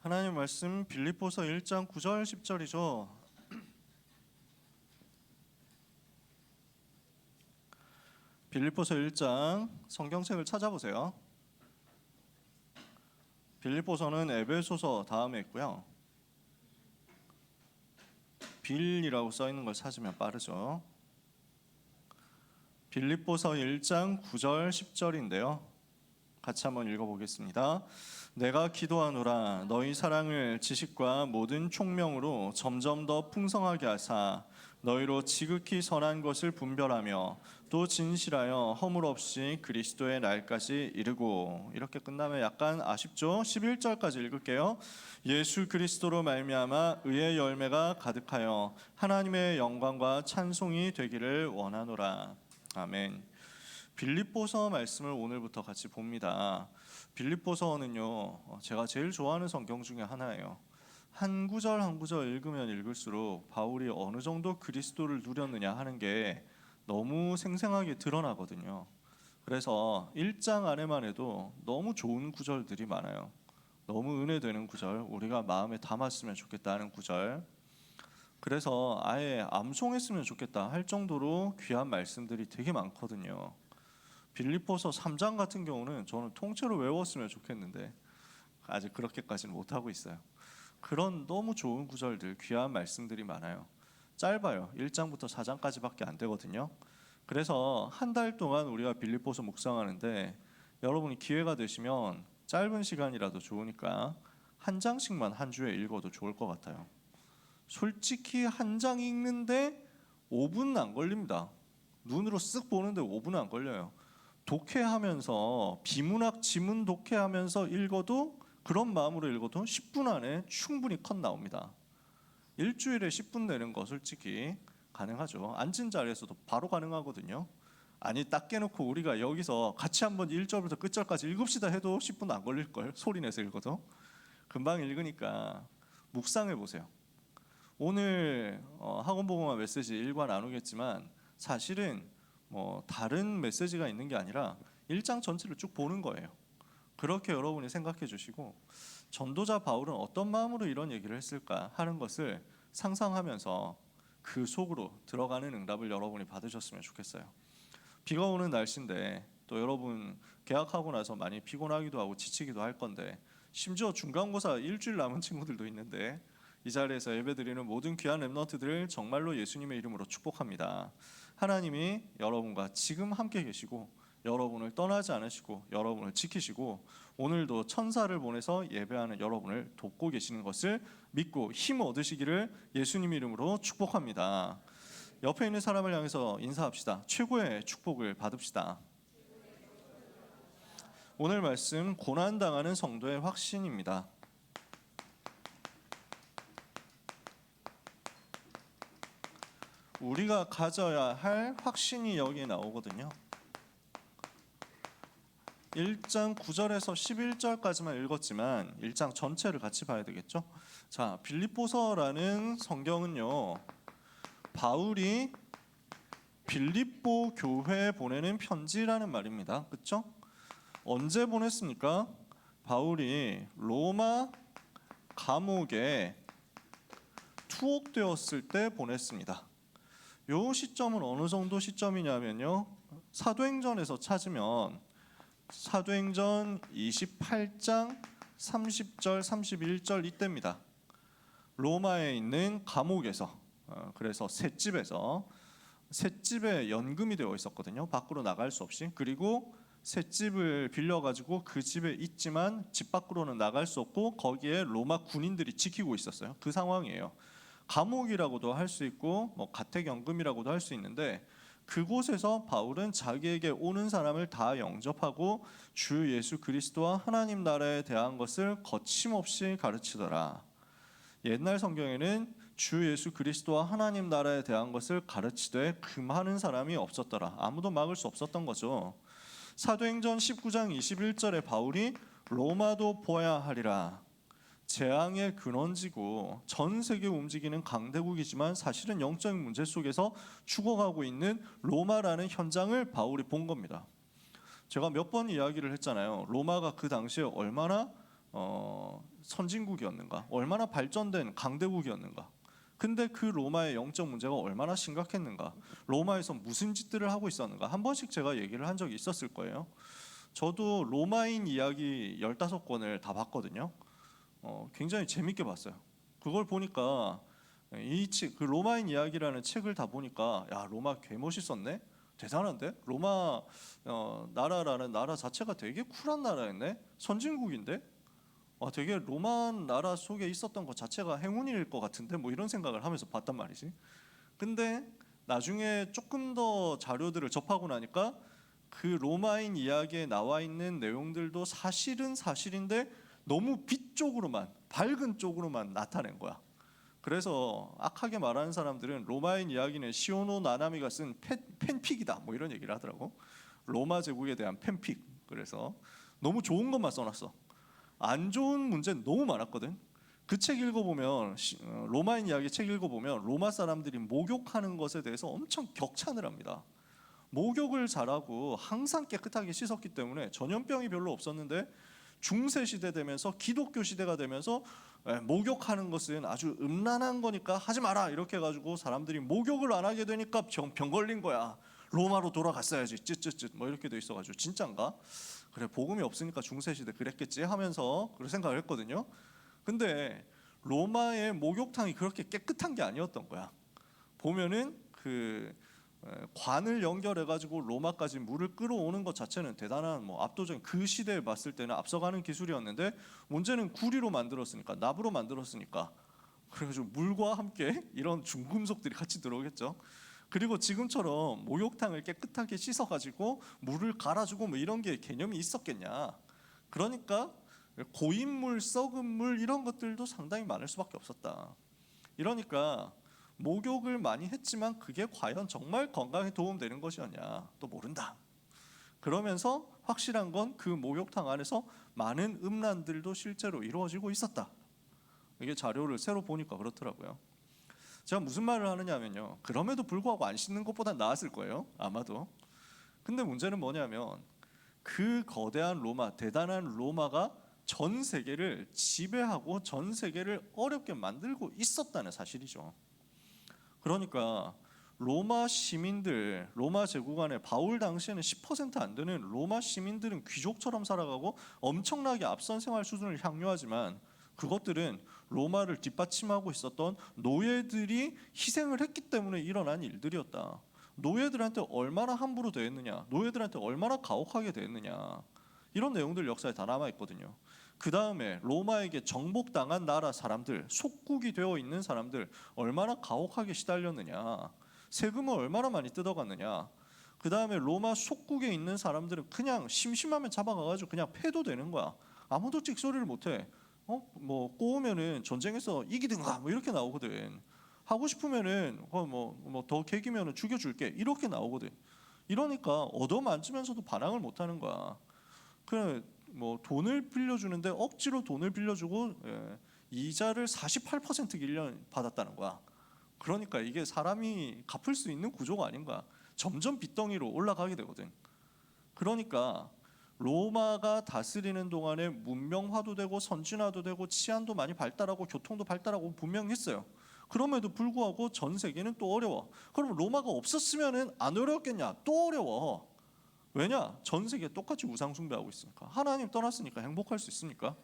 하나님 말씀 빌립보서 1장 9절 10절이죠. 빌립보서 1장 성경책을 찾아보세요. 빌립보서는 에베소서 다음에 있고요. 빌이라고 써 있는 걸 찾으면 빠르죠. 빌립보서 1장 9절 10절인데요. 같이 한번 읽어보겠습니다. 내가 기도하노라 너희 사랑을 지식과 모든 총명으로 점점 더 풍성하게 하사 너희로 지극히 선한 것을 분별하며 또 진실하여 허물 없이 그리스도의 날까지 이르고. 이렇게 끝나면 약간 아쉽죠? 11절까지 읽을게요. 예수 그리스도로 말미암아 의의 열매가 가득하여 하나님의 영광과 찬송이 되기를 원하노라. 아멘. 빌립보서 말씀을 오늘부터 같이 봅니다. 빌립보서는요, 제가 제일 좋아하는 성경 중에 하나예요. 한 구절 한 구절 읽으면 읽을수록 바울이 어느 정도 그리스도를 누렸느냐 하는 게 너무 생생하게 드러나거든요. 그래서 1장 안에만 해도 너무 좋은 구절들이 많아요. 너무 은혜되는 구절, 우리가 마음에 담았으면 좋겠다는 구절, 그래서 아예 암송했으면 좋겠다 할 정도로 귀한 말씀들이 되게 많거든요. 빌립보서 3장 같은 경우는 저는 통째로 외웠으면 좋겠는데 아직 그렇게까지는 못하고 있어요. 그런 너무 좋은 구절들, 귀한 말씀들이 많아요. 짧아요. 1장부터 4장까지밖에 안 되거든요. 그래서 한 달 동안 우리가 빌립보서 묵상하는데 여러분이 기회가 되시면 짧은 시간이라도 좋으니까 한 장씩만 한 주에 읽어도 좋을 것 같아요. 솔직히 한 장 읽는데 5분 안 걸립니다. 눈으로 쓱 보는데 5분 안 걸려요. 독해하면서 비문학 지문 독해하면서 읽어도, 그런 마음으로 읽어도 10분 안에 충분히 컷 나옵니다. 일주일에 10분 내는 거 솔직히 가능하죠. 앉은 자리에서도 바로 가능하거든요. 아니 딱 깨놓고 우리가 여기서 같이 한번 1절부터 끝절까지 읽읍시다 해도 10분 안 걸릴걸. 소리 내서 읽어도 금방 읽으니까 묵상해 보세요. 오늘 학원복음화 메시지 일과 나누겠지만 사실은 다른 메시지가 있는 게 아니라 1장 전체를 쭉 보는 거예요. 그렇게 여러분이 생각해 주시고, 전도자 바울은 어떤 마음으로 이런 얘기를 했을까 하는 것을 상상하면서 그 속으로 들어가는 응답을 여러분이 받으셨으면 좋겠어요. 비가 오는 날씨인데 또 여러분 개학하고 나서 많이 피곤하기도 하고 지치기도 할 건데, 심지어 중간고사 일주일 남은 친구들도 있는데 이 자리에서 예배드리는 모든 귀한 렘넌트들을 정말로 예수님의 이름으로 축복합니다. 하나님이 여러분과 지금 함께 계시고 여러분을 떠나지 않으시고 여러분을 지키시고 오늘도 천사를 보내서 예배하는 여러분을 돕고 계시는 것을 믿고 힘 얻으시기를 예수님 이름으로 축복합니다. 옆에 있는 사람을 향해서 인사합시다. 최고의 축복을 받읍시다. 오늘 말씀 고난당하는 성도의 확신입니다. 우리가 가져야 할 확신이 여기에 나오거든요. 1장 9절에서 11절까지만 읽었지만 1장 전체를 같이 봐야 되겠죠. 자, 빌립보서라는 성경은요, 바울이 빌립보 교회에 보내는 편지라는 말입니다. 그렇죠? 언제 보냈습니까? 바울이 로마 감옥에 투옥되었을 때 보냈습니다. 요 시점은 어느 정도 시점이냐면요, 사도행전에서 찾으면 사도행전 28장 30절 31절 이때입니다. 로마에 있는 감옥에서, 그래서 셋집에 연금이 되어 있었거든요. 밖으로 나갈 수 없이. 그리고 셋집을 빌려가지고 그 집에 있지만 집 밖으로는 나갈 수 없고 거기에 로마 군인들이 지키고 있었어요. 그 상황이에요. 감옥이라고도 할 수 있고 가택연금이라고도 할 수 있는데, 그곳에서 바울은 자기에게 오는 사람을 다 영접하고 주 예수 그리스도와 하나님 나라에 대한 것을 거침없이 가르치더라. 옛날 성경에는 주 예수 그리스도와 하나님 나라에 대한 것을 가르치되 금하는 사람이 없었더라. 아무도 막을 수 없었던 거죠. 사도행전 19장 21절에 바울이 로마도 보아야 하리라. 재앙의 근원지고 전 세계 움직이는 강대국이지만 사실은 영적인 문제 속에서 죽어가고 있는 로마라는 현장을 바울이 본 겁니다. 제가 몇 번 이야기를 했잖아요. 로마가 그 당시에 얼마나 선진국이었는가? 얼마나 발전된 강대국이었는가? 근데 그 로마의 영적 문제가 얼마나 심각했는가? 로마에서 무슨 짓들을 하고 있었는가? 한 번씩 제가 얘기를 한 적이 있었을 거예요. 저도 로마인 이야기 15권을 다 봤거든요. 굉장히 재밌게 봤어요. 그걸 보니까 그 로마인 이야기라는 책을 다 보니까 야, 로마 개 멋있었네. 대단한데? 로마 나라라는 나라 자체가 되게 쿨한 나라였네. 선진국인데? 되게 로마 나라 속에 있었던 것 자체가 행운일 것 같은데 뭐 이런 생각을 하면서 봤단 말이지. 근데 나중에 조금 더 자료들을 접하고 나니까 그 로마인 이야기에 나와 있는 내용들도 사실은 사실인데 너무 빛 쪽으로만, 밝은 쪽으로만 나타낸 거야. 그래서 악하게 말하는 사람들은 로마인 이야기는 시오노 나나미가 쓴 팬픽이다 뭐 이런 얘기를 하더라고. 로마 제국에 대한 팬픽. 그래서 너무 좋은 것만 써놨어. 안 좋은 문제는 너무 많았거든. 그 책 읽어보면 로마인 이야기 책 읽어보면 로마 사람들이 목욕하는 것에 대해서 엄청 격찬을 합니다. 목욕을 잘하고 항상 깨끗하게 씻었기 때문에 전염병이 별로 없었는데 중세 시대 되면서 기독교 시대가 되면서 목욕하는 것은 아주 음란한 거니까 하지 마라 이렇게 해가지고 사람들이 목욕을 안 하게 되니까 병 걸린 거야. 로마로 돌아갔어야지 쯧쯧쯧 뭐 이렇게 돼 있어가지고 진짠가? 그래 복음이 없으니까 중세 시대 그랬겠지 하면서 그런 생각을 했거든요. 근데 로마의 목욕탕이 그렇게 깨끗한 게 아니었던 거야. 보면은 그 관을 연결해가지고 로마까지 물을 끌어오는 것 자체는 대단한 압도적인 그 시대에 봤을 때는 앞서가는 기술이었는데 문제는 구리로 만들었으니까 나부로 만들었으니까 그래가지고 물과 함께 이런 중금속들이 같이 들어오겠죠. 그리고 지금처럼 목욕탕을 깨끗하게 씻어가지고 물을 갈아주고 뭐 이런 게 개념이 있었겠냐. 그러니까 고인물, 썩은 물 이런 것들도 상당히 많을 수밖에 없었다. 이러니까 목욕을 많이 했지만 그게 과연 정말 건강에 도움되는 것이었냐 또 모른다. 그러면서 확실한 건 그 목욕탕 안에서 많은 음란들도 실제로 이루어지고 있었다. 이게 자료를 새로 보니까 그렇더라고요. 제가 무슨 말을 하느냐면요, 그럼에도 불구하고 안 씻는 것보다 나았을 거예요 아마도. 근데 문제는 뭐냐면 그 거대한 로마, 대단한 로마가 전 세계를 지배하고 전 세계를 어렵게 만들고 있었다는 사실이죠. 그러니까 로마 시민들, 로마 제국 안에 바울 당시에는 10% 안 되는 로마 시민들은 귀족처럼 살아가고 엄청나게 앞선 생활 수준을 향유하지만 그것들은 로마를 뒷받침하고 있었던 노예들이 희생을 했기 때문에 일어난 일들이었다. 노예들한테 얼마나 함부로 대했느냐, 노예들한테 얼마나 가혹하게 대했느냐, 이런 내용들 역사에 다 남아있거든요. 그 다음에 로마에게 정복당한 나라 사람들, 속국이 되어 있는 사람들 얼마나 가혹하게 시달렸느냐, 세금을 얼마나 많이 뜯어갔느냐. 그 다음에 로마 속국에 있는 사람들은 그냥 심심하면 잡아가가지고 그냥 패도 되는 거야. 아무도 찍소리를 못해. 뭐 꼬우면은 전쟁에서 이기든가 뭐 이렇게 나오거든. 하고 싶으면은 더 개기면은 죽여줄게 이렇게 나오거든. 이러니까 얻어맞으면서도 반항을 못하는 거야. 그래 뭐 돈을 빌려주는데 억지로 돈을 빌려주고 이자를 48% 1년 받았다는 거야. 그러니까 이게 사람이 갚을 수 있는 구조가 아닌 거야. 점점 빚덩이로 올라가게 되거든. 그러니까 로마가 다스리는 동안에 문명화도 되고 선진화도 되고 치안도 많이 발달하고 교통도 발달하고 분명했어요. 그럼에도 불구하고 전 세계는 또 어려워. 그럼 로마가 없었으면은 안 어려웠겠냐? 또 어려워. 왜냐? 전 세계 똑같이 우상 숭배하고 있으니까. 하나님 떠났으니까 행복할 수 있습니까?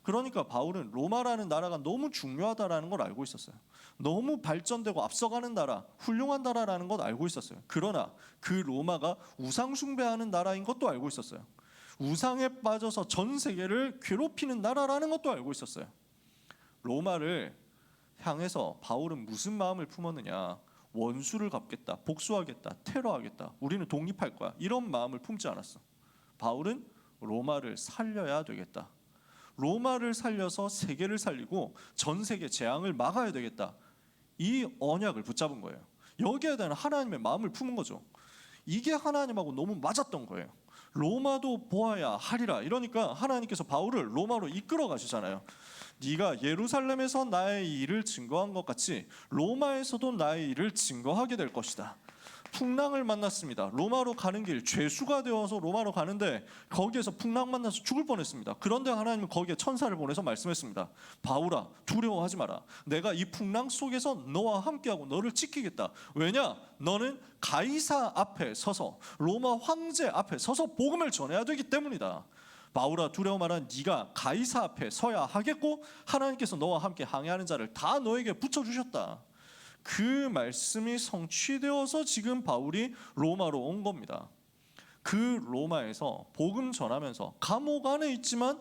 그러니까 바울은 로마라는 나라가 너무 중요하다라는 걸 알고 있었어요. 너무 발전되고 앞서가는 나라, 훌륭한 나라라는 걸 알고 있었어요. 그러나 그 로마가 우상 숭배하는 나라인 것도 알고 있었어요. 우상에 빠져서 전 세계를 괴롭히는 나라라는 것도 알고 있었어요. 로마를 향해서 바울은 무슨 마음을 품었느냐? 원수를 갚겠다, 복수하겠다, 테러하겠다, 우리는 독립할 거야, 이런 마음을 품지 않았어. 바울은 로마를 살려야 되겠다. 로마를 살려서 세계를 살리고 전 세계 재앙을 막아야 되겠다. 이 언약을 붙잡은 거예요. 여기에 대한 하나님의 마음을 품은 거죠. 이게 하나님하고 너무 맞았던 거예요. 로마도 보아야 하리라. 이러니까 하나님께서 바울을 로마로 이끌어 가시잖아요. 네가 예루살렘에서 나의 일을 증거한 것 같이 로마에서도 나의 일을 증거하게 될 것이다. 풍랑을 만났습니다. 로마로 가는 길, 죄수가 되어서 로마로 가는데 거기에서 풍랑 만나서 죽을 뻔했습니다. 그런데 하나님은 거기에 천사를 보내서 말씀했습니다. 바울아, 두려워하지 마라. 내가 이 풍랑 속에서 너와 함께하고 너를 지키겠다. 왜냐? 너는 가이사 앞에 서서, 로마 황제 앞에 서서 복음을 전해야 되기 때문이다. 바울아, 두려워 마라. 네가 가이사 앞에 서야 하겠고 하나님께서 너와 함께 항해하는 자를 다 너에게 붙여주셨다. 그 말씀이 성취되어서 지금 바울이 로마로 온 겁니다. 그 로마에서 복음 전하면서 감옥 안에 있지만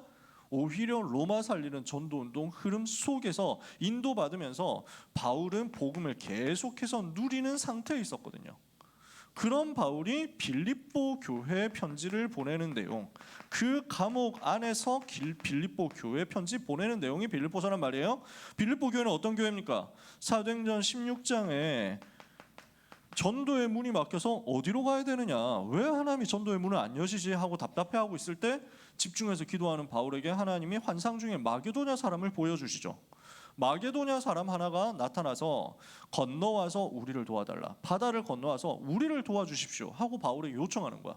오히려 로마 살리는 전도운동 흐름 속에서 인도받으면서 바울은 복음을 계속해서 누리는 상태에 있었거든요. 그런 바울이 빌립보 교회에 편지를 보내는 내용, 그 감옥 안에서 빌립보 교회 편지 보내는 내용이 빌립보서란 말이에요. 빌립보 교회는 어떤 교회입니까? 사도행전 16장에 전도의 문이 막혀서 어디로 가야 되느냐, 왜 하나님이 전도의 문을 안 여시지 하고 답답해하고 있을 때 집중해서 기도하는 바울에게 하나님이 환상 중에 마게도냐 사람을 보여주시죠. 마게도냐 사람 하나가 나타나서 건너와서 우리를 도와달라, 바다를 건너와서 우리를 도와주십시오 하고 바울에게 요청하는 거야.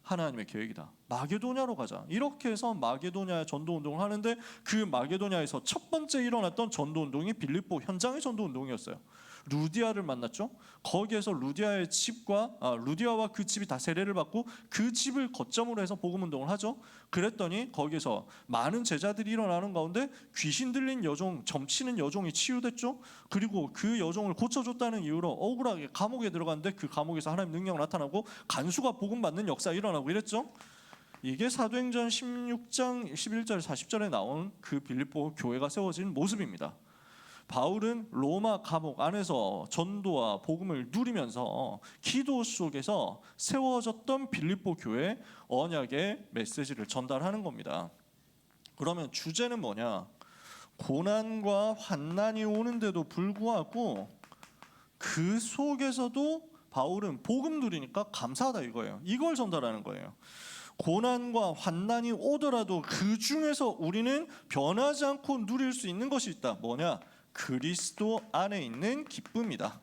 하나님의 계획이다. 마게도냐로 가자. 이렇게 해서 마게도냐의 전도운동을 하는데 그 마게도냐에서 첫 번째 일어났던 전도운동이 빌립보 현장의 전도운동이었어요. 루디아를 만났죠. 거기에서 루디아의 집과 루디아와 그 집이 다 세례를 받고 그 집을 거점으로 해서 복음운동을 하죠. 그랬더니 거기에서 많은 제자들이 일어나는 가운데 귀신 들린 여종, 점치는 여종이 치유됐죠. 그리고 그 여종을 고쳐줬다는 이유로 억울하게 감옥에 들어갔는데 그 감옥에서 하나님 능력 나타나고 간수가 복음 받는 역사 일어나고 이랬죠. 이게 사도행전 16장 11절 40절에 나온 그 빌립보 교회가 세워진 모습입니다. 바울은 로마 감옥 안에서 전도와 복음을 누리면서 기도 속에서 세워졌던 빌립보 교회 언약의 메시지를 전달하는 겁니다. 그러면 주제는 뭐냐? 고난과 환난이 오는데도 불구하고 그 속에서도 바울은 복음 누리니까 감사하다 이거예요. 이걸 전달하는 거예요. 고난과 환난이 오더라도 그 중에서 우리는 변하지 않고 누릴 수 있는 것이 있다. 뭐냐? 그리스도 안에 있는 기쁨이다.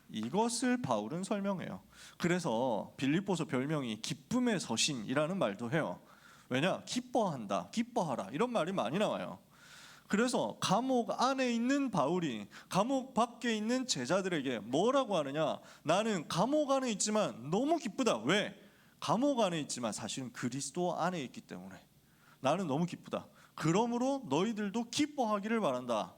이것을 바울은 설명해요. 그래서 빌립보서 별명이 기쁨의 서신이라는 말도 해요. 왜냐? 기뻐한다, 기뻐하라 이런 말이 많이 나와요. 그래서 감옥 안에 있는 바울이 감옥 밖에 있는 제자들에게 뭐라고 하느냐? 나는 감옥 안에 있지만 너무 기쁘다. 왜? 감옥 안에 있지만 사실은 그리스도 안에 있기 때문에 나는 너무 기쁘다. 그러므로 너희들도 기뻐하기를 바란다.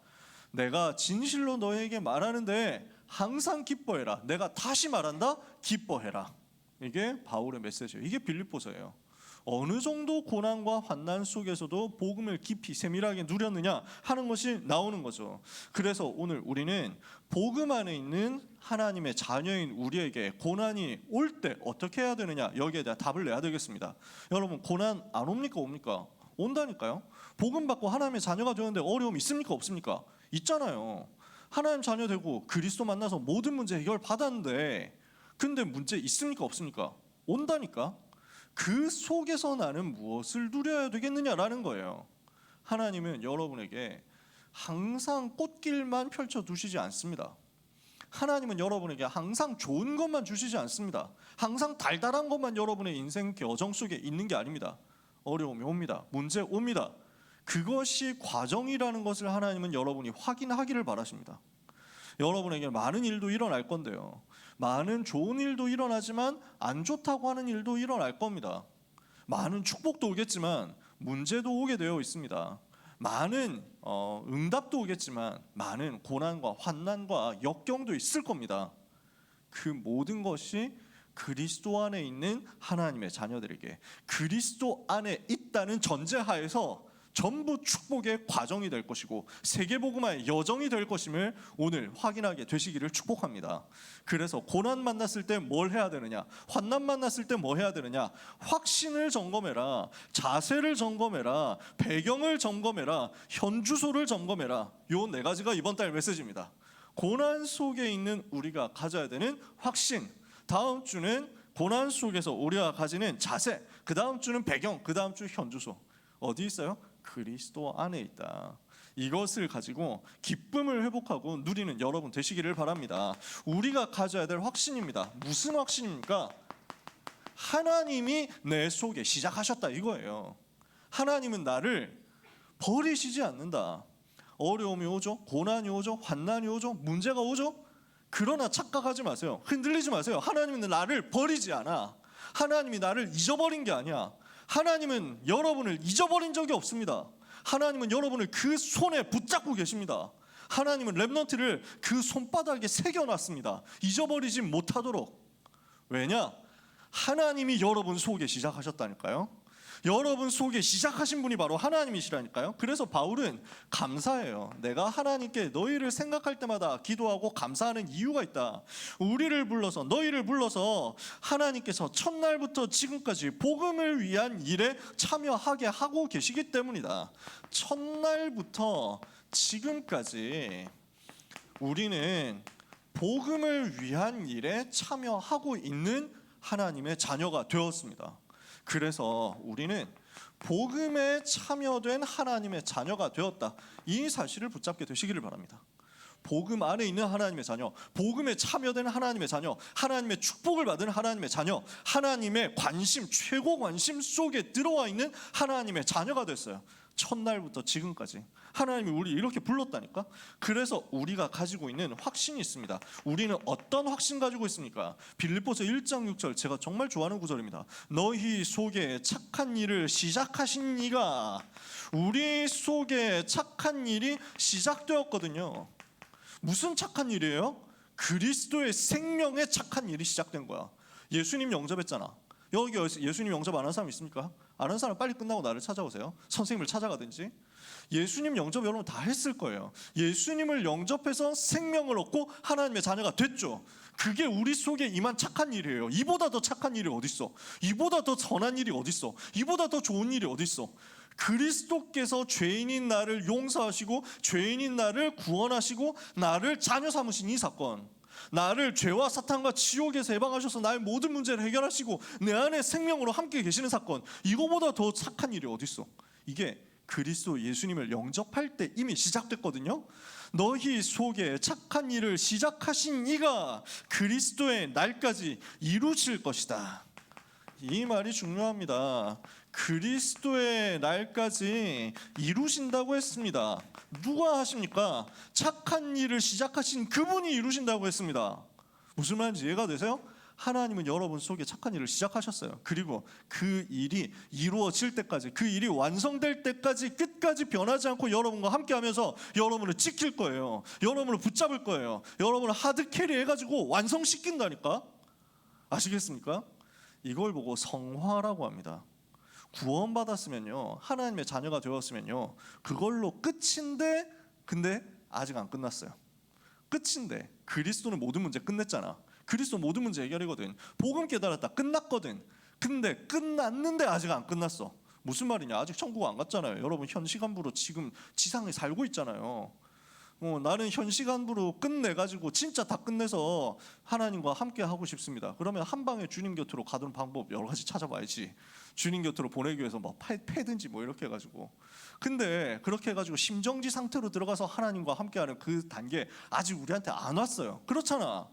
내가 진실로 너희에게 말하는데 항상 기뻐해라. 내가 다시 말한다. 기뻐해라. 이게 바울의 메시지예요. 이게 빌립보서예요. 어느 정도 고난과 환난 속에서도 복음을 깊이 세밀하게 누렸느냐 하는 것이 나오는 거죠. 그래서 오늘 우리는 복음 안에 있는 하나님의 자녀인 우리에게 고난이 올 때 어떻게 해야 되느냐, 여기에 대한 답을 내야 되겠습니다. 여러분, 고난 안 옵니까? 옵니까? 온다니까요. 복음 받고 하나님의 자녀가 되는데 어려움 있습니까? 없습니까? 있잖아요. 하나님 자녀 되고 그리스도 만나서 모든 문제 해결 받았는데 근데 문제 있습니까? 없습니까? 온다니까. 그 속에서 나는 무엇을 누려야 되겠느냐라는 거예요. 하나님은 여러분에게 항상 꽃길만 펼쳐두시지 않습니다. 하나님은 여러분에게 항상 좋은 것만 주시지 않습니다. 항상 달달한 것만 여러분의 인생 여정 속에 있는 게 아닙니다. 어려움이 옵니다. 문제 옵니다. 그것이 과정이라는 것을 하나님은 여러분이 확인하기를 바라십니다. 여러분에게 많은 일도 일어날 건데요. 많은 좋은 일도 일어나지만 안 좋다고 하는 일도 일어날 겁니다. 많은 축복도 오겠지만 문제도 오게 되어 있습니다. 많은 응답도 오겠지만 많은 고난과 환난과 역경도 있을 겁니다. 그 모든 것이 그리스도 안에 있는 하나님의 자녀들에게 그리스도 안에 있다는 전제하에서 전부 축복의 과정이 될 것이고 세계복음화의 여정이 될 것임을 오늘 확인하게 되시기를 축복합니다. 그래서 고난 만났을 때 뭘 해야 되느냐, 환난 만났을 때 뭐 해야 되느냐, 확신을 점검해라, 자세를 점검해라, 배경을 점검해라, 현주소를 점검해라. 요 네 가지가 이번 달 메시지입니다. 고난 속에 있는 우리가 가져야 되는 확신, 다음 주는 고난 속에서 우리가 가지는 자세, 그 다음 주는 배경, 그 다음 주 현주소. 어디 있어요? 그리스도 안에 있다. 이것을 가지고 기쁨을 회복하고 누리는 여러분 되시기를 바랍니다. 우리가 가져야 될 확신입니다. 무슨 확신입니까? 하나님이 내 속에 시작하셨다 이거예요. 하나님은 나를 버리시지 않는다. 어려움이 오죠, 고난이 오죠, 환난이 오죠, 문제가 오죠. 그러나 착각하지 마세요. 흔들리지 마세요. 하나님은 나를 버리지 않아. 하나님이 나를 잊어버린 게 아니야. 하나님은 여러분을 잊어버린 적이 없습니다. 하나님은 여러분을 그 손에 붙잡고 계십니다. 하나님은 렘넌트를 그 손바닥에 새겨놨습니다. 잊어버리지 못하도록. 왜냐? 하나님이 여러분 속에 시작하셨다니까요. 여러분 속에 시작하신 분이 바로 하나님이시라니까요. 그래서 바울은 감사해요. 내가 하나님께 너희를 생각할 때마다 기도하고 감사하는 이유가 있다. 우리를 불러서, 너희를 불러서 하나님께서 첫날부터 지금까지 복음을 위한 일에 참여하게 하고 계시기 때문이다. 첫날부터 지금까지 우리는 복음을 위한 일에 참여하고 있는 하나님의 자녀가 되었습니다. 그래서 우리는 복음에 참여된 하나님의 자녀가 되었다. 이 사실을 붙잡게 되시기를 바랍니다. 복음 안에 있는 하나님의 자녀, 복음에 참여된 하나님의 자녀, 하나님의 축복을 받은 하나님의 자녀, 하나님의 관심, 최고 관심 속에 들어와 있는 하나님의 자녀가 됐어요. 첫날부터 지금까지 하나님이 우리 이렇게 불렀다니까. 그래서 우리가 가지고 있는 확신이 있습니다. 우리는 어떤 확신 가지고 있습니까? 빌립보서 1장 6절, 제가 정말 좋아하는 구절입니다. 너희 속에 착한 일을 시작하신 이가, 우리 속에 착한 일이 시작되었거든요. 무슨 착한 일이에요? 그리스도의 생명에 착한 일이 시작된 거야. 예수님 영접했잖아. 여기 예수님 영접 안 한 사람 있습니까? 아는 사람 빨리 끝나고 나를 찾아오세요. 선생님을 찾아가든지. 예수님 영접 여러분 다 했을 거예요. 예수님을 영접해서 생명을 얻고 하나님의 자녀가 됐죠. 그게 우리 속에 임한 착한 일이에요. 이보다 더 착한 일이 어딨어? 이보다 더 선한 일이 어딨어? 이보다 더 좋은 일이 어딨어? 그리스도께서 죄인인 나를 용서하시고 죄인인 나를 구원하시고 나를 자녀 삼으신 이 사건, 나를 죄와 사탄과 지옥에서 해방하셔서 나의 모든 문제를 해결하시고 내 안에 생명으로 함께 계시는 사건, 이거보다 더 착한 일이 어딨어? 이게 그리스도 예수님을 영접할 때 이미 시작됐거든요. 너희 속에 착한 일을 시작하신 이가 그리스도의 날까지 이루실 것이다. 이 말이 중요합니다. 그리스도의 날까지 이루신다고 했습니다. 누가 하십니까? 착한 일을 시작하신 그분이 이루신다고 했습니다. 무슨 말인지 이해가 되세요? 하나님은 여러분 속에 착한 일을 시작하셨어요. 그리고 그 일이 이루어질 때까지, 그 일이 완성될 때까지 끝까지 변하지 않고 여러분과 함께하면서 여러분을 지킬 거예요. 여러분을 붙잡을 거예요. 여러분을 하드캐리 해가지고 완성시킨다니까. 아시겠습니까? 이걸 보고 성화라고 합니다. 구원받았으면요, 하나님의 자녀가 되었으면요, 그걸로 끝인데, 근데 아직 안 끝났어요. 끝인데 그리스도는 모든 문제 끝냈잖아. 그리스도 모든 문제 해결이거든. 복음 깨달았다, 끝났거든. 근데 끝났는데 아직 안 끝났어. 무슨 말이냐? 아직 천국 안 갔잖아요. 여러분 현 시간부로 지금 지상에 살고 있잖아요. 나는 현 시간부로 끝내가지고 진짜 다 끝내서 하나님과 함께 하고 싶습니다. 그러면 한 방에 주님 곁으로 가는 방법 여러 가지 찾아봐야지. 주님 곁으로 보내기 위해서 뭐 패든지 뭐 이렇게 해가지고. 근데 그렇게 해가지고 심정지 상태로 들어가서 하나님과 함께하는 그 단계 아직 우리한테 안 왔어요. 그렇잖아.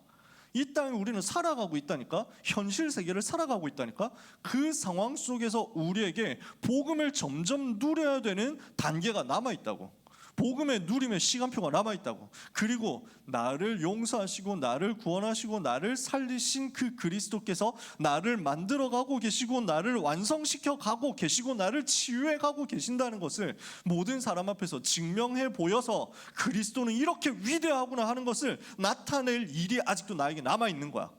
이 땅에 우리는 살아가고 있다니까. 현실 세계를 살아가고 있다니까. 그 상황 속에서 우리에게 복음을 점점 누려야 되는 단계가 남아있다고. 복음의 누림의 시간표가 남아있다고. 그리고 나를 용서하시고 나를 구원하시고 나를 살리신 그 그리스도께서 나를 만들어가고 계시고 나를 완성시켜 가고 계시고 나를 치유해 가고 계신다는 것을 모든 사람 앞에서 증명해 보여서 그리스도는 이렇게 위대하구나 하는 것을 나타낼 일이 아직도 나에게 남아있는 거야.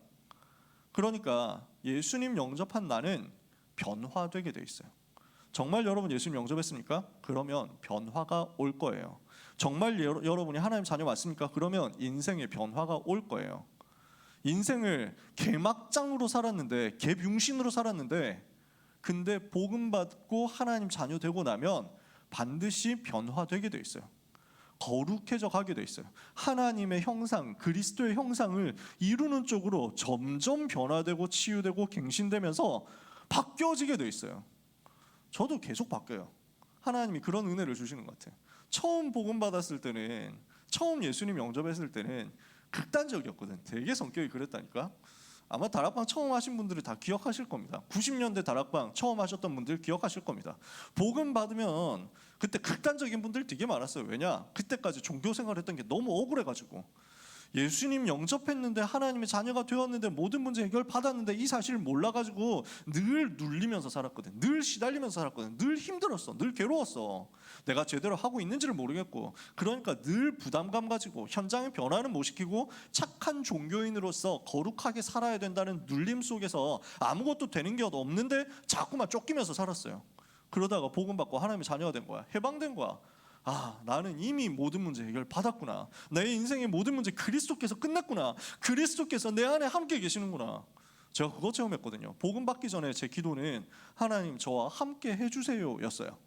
그러니까 예수님 영접한 나는 변화되게 돼 있어요. 정말 여러분 예수님 영접했습니까? 그러면 변화가 올 거예요. 정말 여러분이 하나님 자녀 맞습니까? 그러면 인생의 변화가 올 거예요. 인생을 개막장으로 살았는데, 개빙신으로 살았는데, 근데 복음 받고 하나님 자녀 되고 나면 반드시 변화되게 돼 있어요. 거룩해져 가게 돼 있어요. 하나님의 형상, 그리스도의 형상을 이루는 쪽으로 점점 변화되고 치유되고 갱신되면서 바뀌어지게 돼 있어요. 저도 계속 바뀌어요. 하나님이 그런 은혜를 주시는 것 같아요. 처음 복음 받았을 때는, 처음 예수님 영접했을 때는 극단적이었거든. 되게 성격이 그랬다니까. 아마 다락방 처음 하신 분들이 다 기억하실 겁니다. 90년대 다락방 처음 하셨던 분들 기억하실 겁니다. 복음 받으면 그때 극단적인 분들 되게 많았어요. 왜냐? 그때까지 종교 생활했던 게 너무 억울해가지고, 예수님 영접했는데 하나님의 자녀가 되었는데 모든 문제 해결 받았는데 이 사실을 몰라가지고 늘 눌리면서 살았거든. 늘 시달리면서 살았거든. 늘 힘들었어. 늘 괴로웠어. 내가 제대로 하고 있는지를 모르겠고, 그러니까 늘 부담감 가지고 현장의 변화는 못 시키고 착한 종교인으로서 거룩하게 살아야 된다는 눌림 속에서 아무것도 되는 게 없는데 자꾸만 쫓기면서 살았어요. 그러다가 복음 받고 하나님의 자녀가 된 거야. 해방된 거야. 아, 나는 이미 모든 문제 해결 받았구나. 내 인생의 모든 문제 그리스도께서 끝냈구나. 그리스도께서 내 안에 함께 계시는구나. 제가 그거 체험했거든요. 복음 받기 전에 제 기도는 하나님 저와 함께 해주세요 였어요.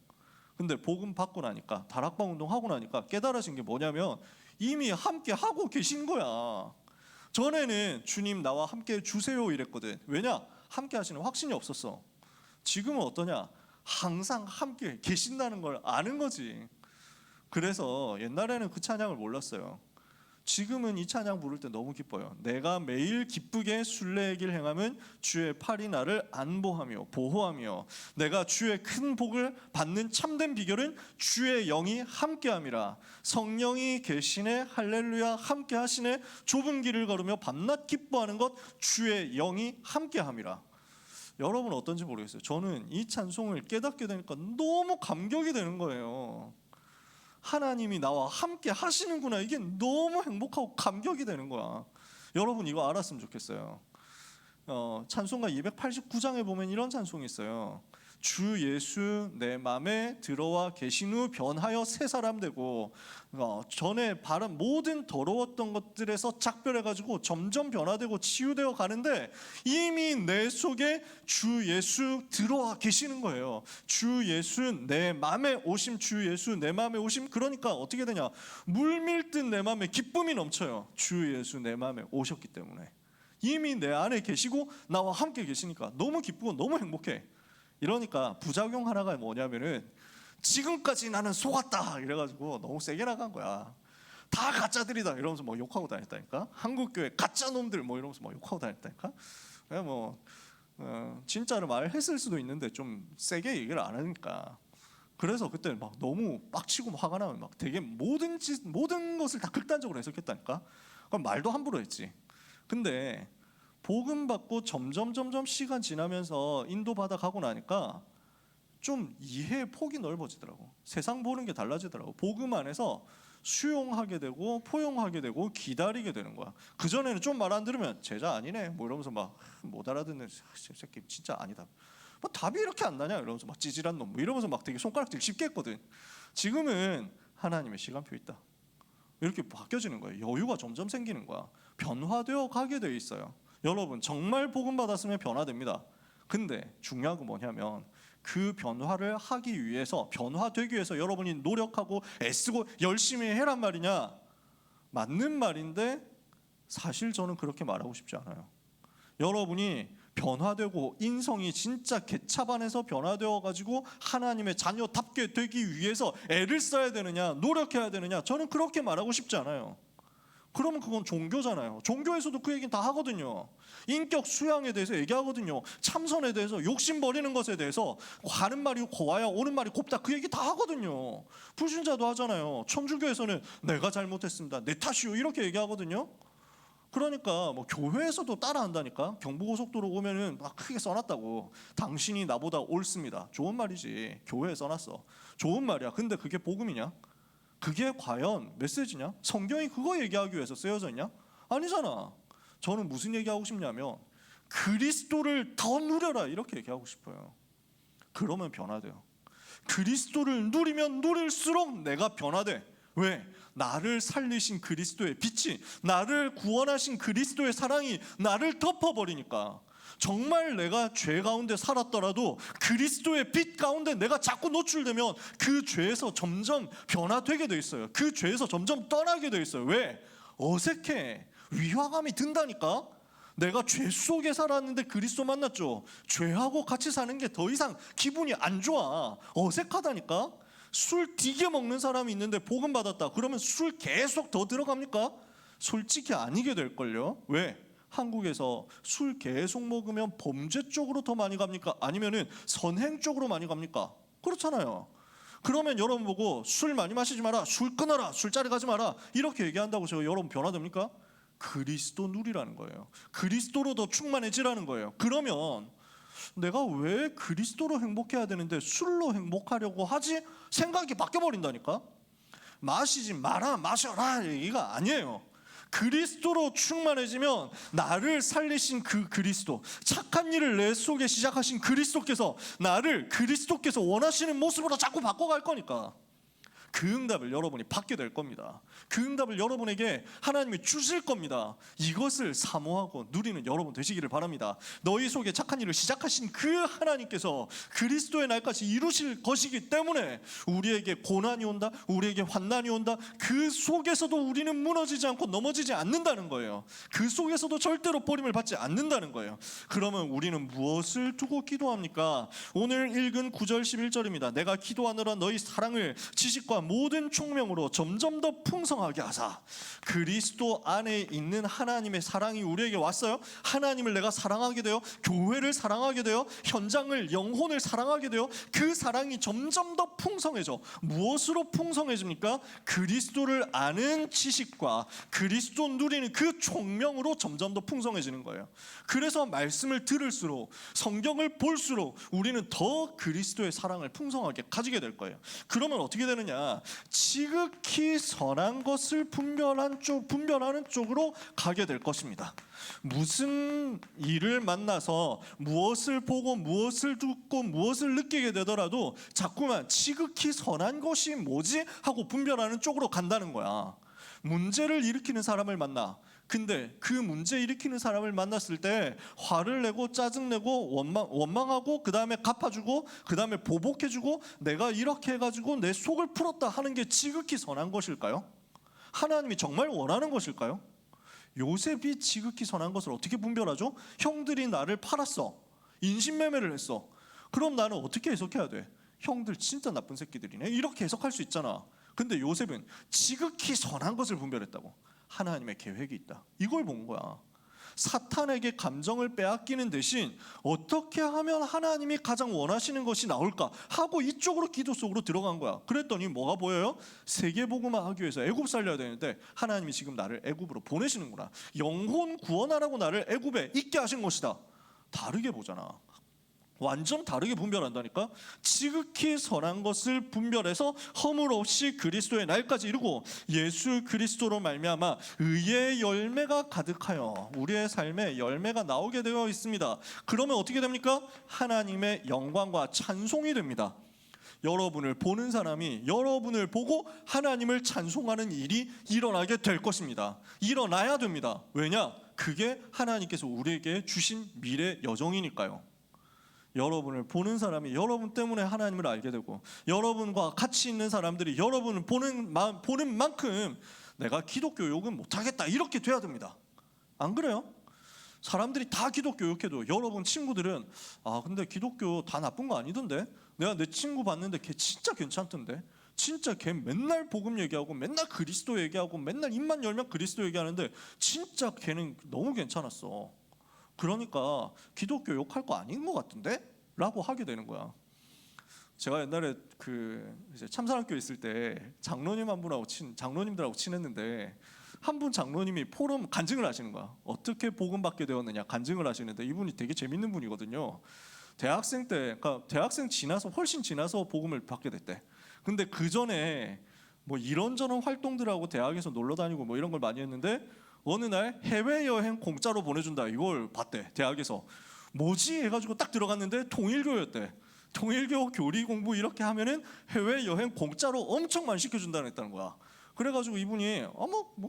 근데 복음 받고 나니까, 다락방 운동 하고 나니까 깨달아진 게 뭐냐면 이미 함께 하고 계신 거야. 전에는 주님 나와 함께 해주세요 이랬거든. 왜냐? 함께 하시는 확신이 없었어. 지금은 어떠냐? 항상 함께 계신다는 걸 아는 거지. 그래서 옛날에는 그 찬양을 몰랐어요. 지금은 이 찬양 부를 때 너무 기뻐요. 내가 매일 기쁘게 순례의 길 행함은 주의 팔이 나를 안보하며 보호하며, 내가 주의 큰 복을 받는 참된 비결은 주의 영이 함께함이라. 성령이 계시네 할렐루야 함께 하시네. 좁은 길을 걸으며 밤낮 기뻐하는 것 주의 영이 함께함이라. 여러분 어떤지 모르겠어요. 저는 이 찬송을 깨닫게 되니까 너무 감격이 되는 거예요. 하나님이 나와 함께 하시는구나. 이게 너무 행복하고 감격이 되는 거야. 여러분 이거 알았으면 좋겠어요. 찬송가 289장에 보면 이런 찬송이 있어요. 주 예수 내 맘에 들어와 계신 후 변하여 새 사람 되고, 전에 바른 모든 더러웠던 것들에서 작별해가지고 점점 변화되고 치유되어 가는데 이미 내 속에 주 예수 들어와 계시는 거예요. 주 예수 내 맘에 오심, 주 예수 내 맘에 오심. 그러니까 어떻게 되냐? 물밀듯 내 맘에 기쁨이 넘쳐요. 주 예수 내 맘에 오셨기 때문에. 이미 내 안에 계시고 나와 함께 계시니까 너무 기쁘고 너무 행복해. 이러니까 부작용 하나가 뭐냐면은 지금까지 나는 속았다 이래가지고 너무 세게 나간 거야. 다 가짜들이다 이러면서 뭐 욕하고 다녔다니까. 한국교회 가짜 놈들 뭐 이러면서 뭐 욕하고 다녔다니까. 그냥 뭐 진짜로 말했을 수도 있는데 좀 세게 얘기를 안 하니까. 그래서 그때 막 너무 빡치고 화가 나면 막 되게 모든 것을 다 극단적으로 해석했다니까. 그럼 말도 함부로 했지. 근데 복음 받고 점점 시간 지나면서 인도받아 가고 나니까 좀 이해의 폭이 넓어지더라고. 세상 보는 게 달라지더라고. 복음 안에서 수용하게 되고 포용하게 되고 기다리게 되는 거야. 그전에는 좀 말 안 들으면 제자 아니네 뭐 이러면서 막 못 알아듣는 새끼 진짜 아니다. 뭐 답이 이렇게 안 나냐 이러면서 막 찌질한 놈 뭐 이러면서 막 되게 손가락질 쉽게 했거든. 지금은 하나님의 시간표 있다. 이렇게 바뀌어지는 거예요. 여유가 점점 생기는 거야. 변화되어 가게 돼 있어요. 여러분 정말 복음 받았으면 변화됩니다. 근데 중요한 건 뭐냐면 그 변화를 하기 위해서, 변화되기 위해서 여러분이 노력하고 애쓰고 열심히 해란 말이냐? 맞는 말인데 사실 저는 그렇게 말하고 싶지 않아요. 여러분이 변화되고 인성이 진짜 개차반에서 변화되어 가지고 하나님의 자녀답게 되기 위해서 애를 써야 되느냐, 노력해야 되느냐? 저는 그렇게 말하고 싶지 않아요. 그러면 그건 종교잖아요. 종교에서도 그 얘기는 다 하거든요. 인격 수양에 대해서 얘기하거든요. 참선에 대해서, 욕심 버리는 것에 대해서, 가는 말이 고와야 오는 말이 곱다 그 얘기 다 하거든요. 불신자도 하잖아요. 천주교에서는 내가 잘못했습니다, 내 탓이요 이렇게 얘기하거든요. 그러니까 뭐 교회에서도 따라한다니까. 경부고속도로 오면은 막 크게 써놨다고. 당신이 나보다 옳습니다. 좋은 말이지. 교회에 써놨어. 좋은 말이야. 근데 그게 복음이냐? 그게 과연 메시지냐? 성경이 그거 얘기하기 위해서 쓰여져 있냐? 아니잖아. 저는 무슨 얘기하고 싶냐면 그리스도를 더 누려라 이렇게 얘기하고 싶어요. 그러면 변화돼요. 그리스도를 누리면 누릴수록 내가 변화돼. 왜? 나를 살리신 그리스도의 빛이, 나를 구원하신 그리스도의 사랑이 나를 덮어버리니까. 정말 내가 죄 가운데 살았더라도 그리스도의 빛 가운데 내가 자꾸 노출되면 그 죄에서 점점 변화되게 돼 있어요. 그 죄에서 점점 떠나게 돼 있어요. 왜? 어색해. 위화감이 든다니까. 내가 죄 속에 살았는데 그리스도 만났죠. 죄하고 같이 사는 게 더 이상 기분이 안 좋아. 어색하다니까. 술 되게 먹는 사람이 있는데 복음 받았다. 그러면 술 계속 더 들어갑니까? 솔직히 아니게 될걸요. 왜? 한국에서 술 계속 먹으면 범죄 쪽으로 더 많이 갑니까? 아니면은 선행 쪽으로 많이 갑니까? 그렇잖아요. 그러면 여러분 보고 술 많이 마시지 마라, 술 끊어라, 술자리 가지 마라 이렇게 얘기한다고 제가 여러분 변화됩니까? 그리스도 누리라는 거예요. 그리스도로 더 충만해지라는 거예요. 그러면 내가 왜 그리스도로 행복해야 되는데 술로 행복하려고 하지? 생각이 바뀌어버린다니까. 마시지 마라, 마셔라 얘기가 아니에요. 그리스도로 충만해지면 나를 살리신 그 그리스도, 착한 일을 내 속에 시작하신 그리스도께서 나를 그리스도께서 원하시는 모습으로 자꾸 바꿔갈 거니까 그 응답을 여러분이 받게 될 겁니다. 그 응답을 여러분에게 하나님이 주실 겁니다. 이것을 사모하고 누리는 여러분 되시기를 바랍니다. 너희 속에 착한 일을 시작하신 그 하나님께서 그리스도의 날까지 이루실 것이기 때문에 우리에게 고난이 온다, 우리에게 환난이 온다, 그 속에서도 우리는 무너지지 않고 넘어지지 않는다는 거예요. 그 속에서도 절대로 버림을 받지 않는다는 거예요. 그러면 우리는 무엇을 두고 기도합니까? 오늘 읽은 9절 11절입니다. 내가 기도하느라 너희 사랑을 지식과 모든 총명으로 점점 더 풍성하게 하사. 그리스도 안에 있는 하나님의 사랑이 우리에게 왔어요. 하나님을 내가 사랑하게 되어, 교회를 사랑하게 되어, 현장을, 영혼을 사랑하게 되어 그 사랑이 점점 더 풍성해져. 무엇으로 풍성해집니까? 그리스도를 아는 지식과 그리스도 누리는 그 총명으로 점점 더 풍성해지는 거예요. 그래서 말씀을 들을수록, 성경을 볼수록 우리는 더 그리스도의 사랑을 풍성하게 가지게 될 거예요. 그러면 어떻게 되느냐? 지극히 선한 것을 분별하는 쪽으로 가게 될 것입니다. 무슨 일을 만나서 무엇을 보고 무엇을 듣고 무엇을 느끼게 되더라도 자꾸만 지극히 선한 것이 뭐지? 하고 분별하는 쪽으로 간다는 거야. 문제를 일으키는 사람을 만나. 근데 그 문제 일으키는 사람을 만났을 때 화를 내고 짜증내고 원망하고 그 다음에 갚아주고 그 다음에 보복해주고 내가 이렇게 해가지고 내 속을 풀었다 하는 게 지극히 선한 것일까요? 하나님이 정말 원하는 것일까요? 요셉이 지극히 선한 것을 어떻게 분별하죠? 형들이 나를 팔았어. 인신매매를 했어. 그럼 나는 어떻게 해석해야 돼? 형들 진짜 나쁜 새끼들이네. 이렇게 해석할 수 있잖아. 근데 요셉은 지극히 선한 것을 분별했다고. 하나님의 계획이 있다. 이걸 본 거야. 사탄에게 감정을 빼앗기는 대신 어떻게 하면 하나님이 가장 원하시는 것이 나올까 하고 이쪽으로 기도 속으로 들어간 거야. 그랬더니 뭐가 보여요? 세계복음화 하기 위해서 애굽 살려야 되는데 하나님이 지금 나를 애굽으로 보내시는구나. 영혼 구원하라고 나를 애굽에 있게 하신 것이다. 다르게 보잖아. 완전 다르게 분별한다니까. 지극히 선한 것을 분별해서 허물 없이 그리스도의 날까지 이루고 예수 그리스도로 말미암아 의의 열매가 가득하여 우리의 삶에 열매가 나오게 되어 있습니다. 그러면 어떻게 됩니까? 하나님의 영광과 찬송이 됩니다. 여러분을 보는 사람이 여러분을 보고 하나님을 찬송하는 일이 일어나게 될 것입니다. 일어나야 됩니다. 왜냐? 그게 하나님께서 우리에게 주신 미래 여정이니까요. 여러분을 보는 사람이 여러분 때문에 하나님을 알게 되고 여러분과 같이 있는 사람들이 여러분을 보는 만큼 내가 기독교 욕은 못하겠다 이렇게 돼야 됩니다. 안 그래요? 사람들이 다 기독교 욕해도 여러분 친구들은 근데 기독교 다 나쁜 거 아니던데? 내가 내 친구 봤는데 걔 진짜 괜찮던데? 진짜 걔 맨날 복음 얘기하고 맨날 그리스도 얘기하고 맨날 입만 열면 그리스도 얘기하는데 진짜 걔는 너무 괜찮았어. 그러니까 기독교 욕할 거 아닌 것 같은데? 라고 하게 되는 거야. 제가 옛날에 이제 참사랑교회 있을 때 장로님 한 분하고 장로님들하고 친했는데 한 분 장로님이 포럼 간증을 하시는 거야. 어떻게 복음 받게 되었느냐 간증을 하시는데 이분이 되게 재밌는 분이거든요. 대학생 때, 그러니까 대학생 지나서 훨씬 지나서 복음을 받게 됐대. 근데 그 전에 뭐 이런저런 활동들하고 대학에서 놀러 다니고 뭐 이런 걸 많이 했는데 어느 날 해외여행 공짜로 보내준다 이걸 봤대. 대학에서 뭐지 해가지고 딱 들어갔는데 통일교였대. 통일교 교리 공부 이렇게 하면은 해외여행 공짜로 엄청 많이 시켜준다는 했다는 거야. 그래가지고 이분이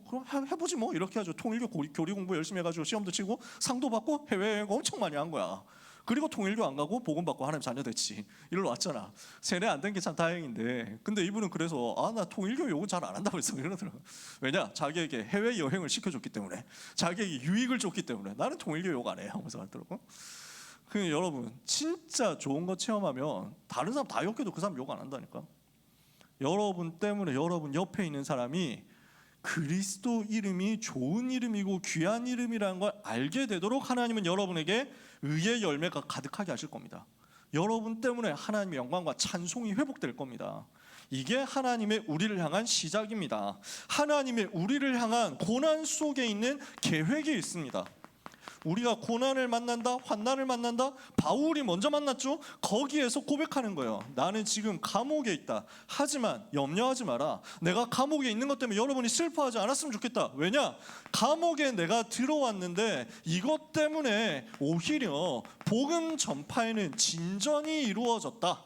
그럼 해보지 뭐 이렇게 하죠. 통일교 교리 공부 열심히 해가지고 시험도 치고 상도 받고 해외여행 엄청 많이 한 거야. 그리고 통일교 안 가고 복음 받고 하나님 자녀 됐지. 이리로 왔잖아. 세뇌 안 된 게 참 다행인데. 근데 이분은 그래서 나 통일교 욕은 잘 안 한다고 했어. 이러더라고. 왜냐? 자기에게 해외 여행을 시켜줬기 때문에, 자기에게 유익을 줬기 때문에 나는 통일교 욕 안 해. 하면서 하더라고. 여러분 진짜 좋은 거 체험하면 다른 사람 다 욕해도 그 사람 욕 안 한다니까. 여러분 때문에 여러분 옆에 있는 사람이 그리스도 이름이 좋은 이름이고 귀한 이름이라는 걸 알게 되도록 하나님은 여러분에게 의의 열매가 가득하게 하실 겁니다. 여러분 때문에 하나님의 영광과 찬송이 회복될 겁니다. 이게 하나님의 우리를 향한 시작입니다. 하나님의 우리를 향한 고난 속에 있는 계획이 있습니다. 우리가 고난을 만난다, 환난을 만난다. 바울이 먼저 만났죠. 거기에서 고백하는 거예요. 나는 지금 감옥에 있다. 하지만 염려하지 마라. 내가 감옥에 있는 것 때문에 여러분이 슬퍼하지 않았으면 좋겠다. 왜냐? 감옥에 내가 들어왔는데 이것 때문에 오히려 복음 전파에는 진전이 이루어졌다.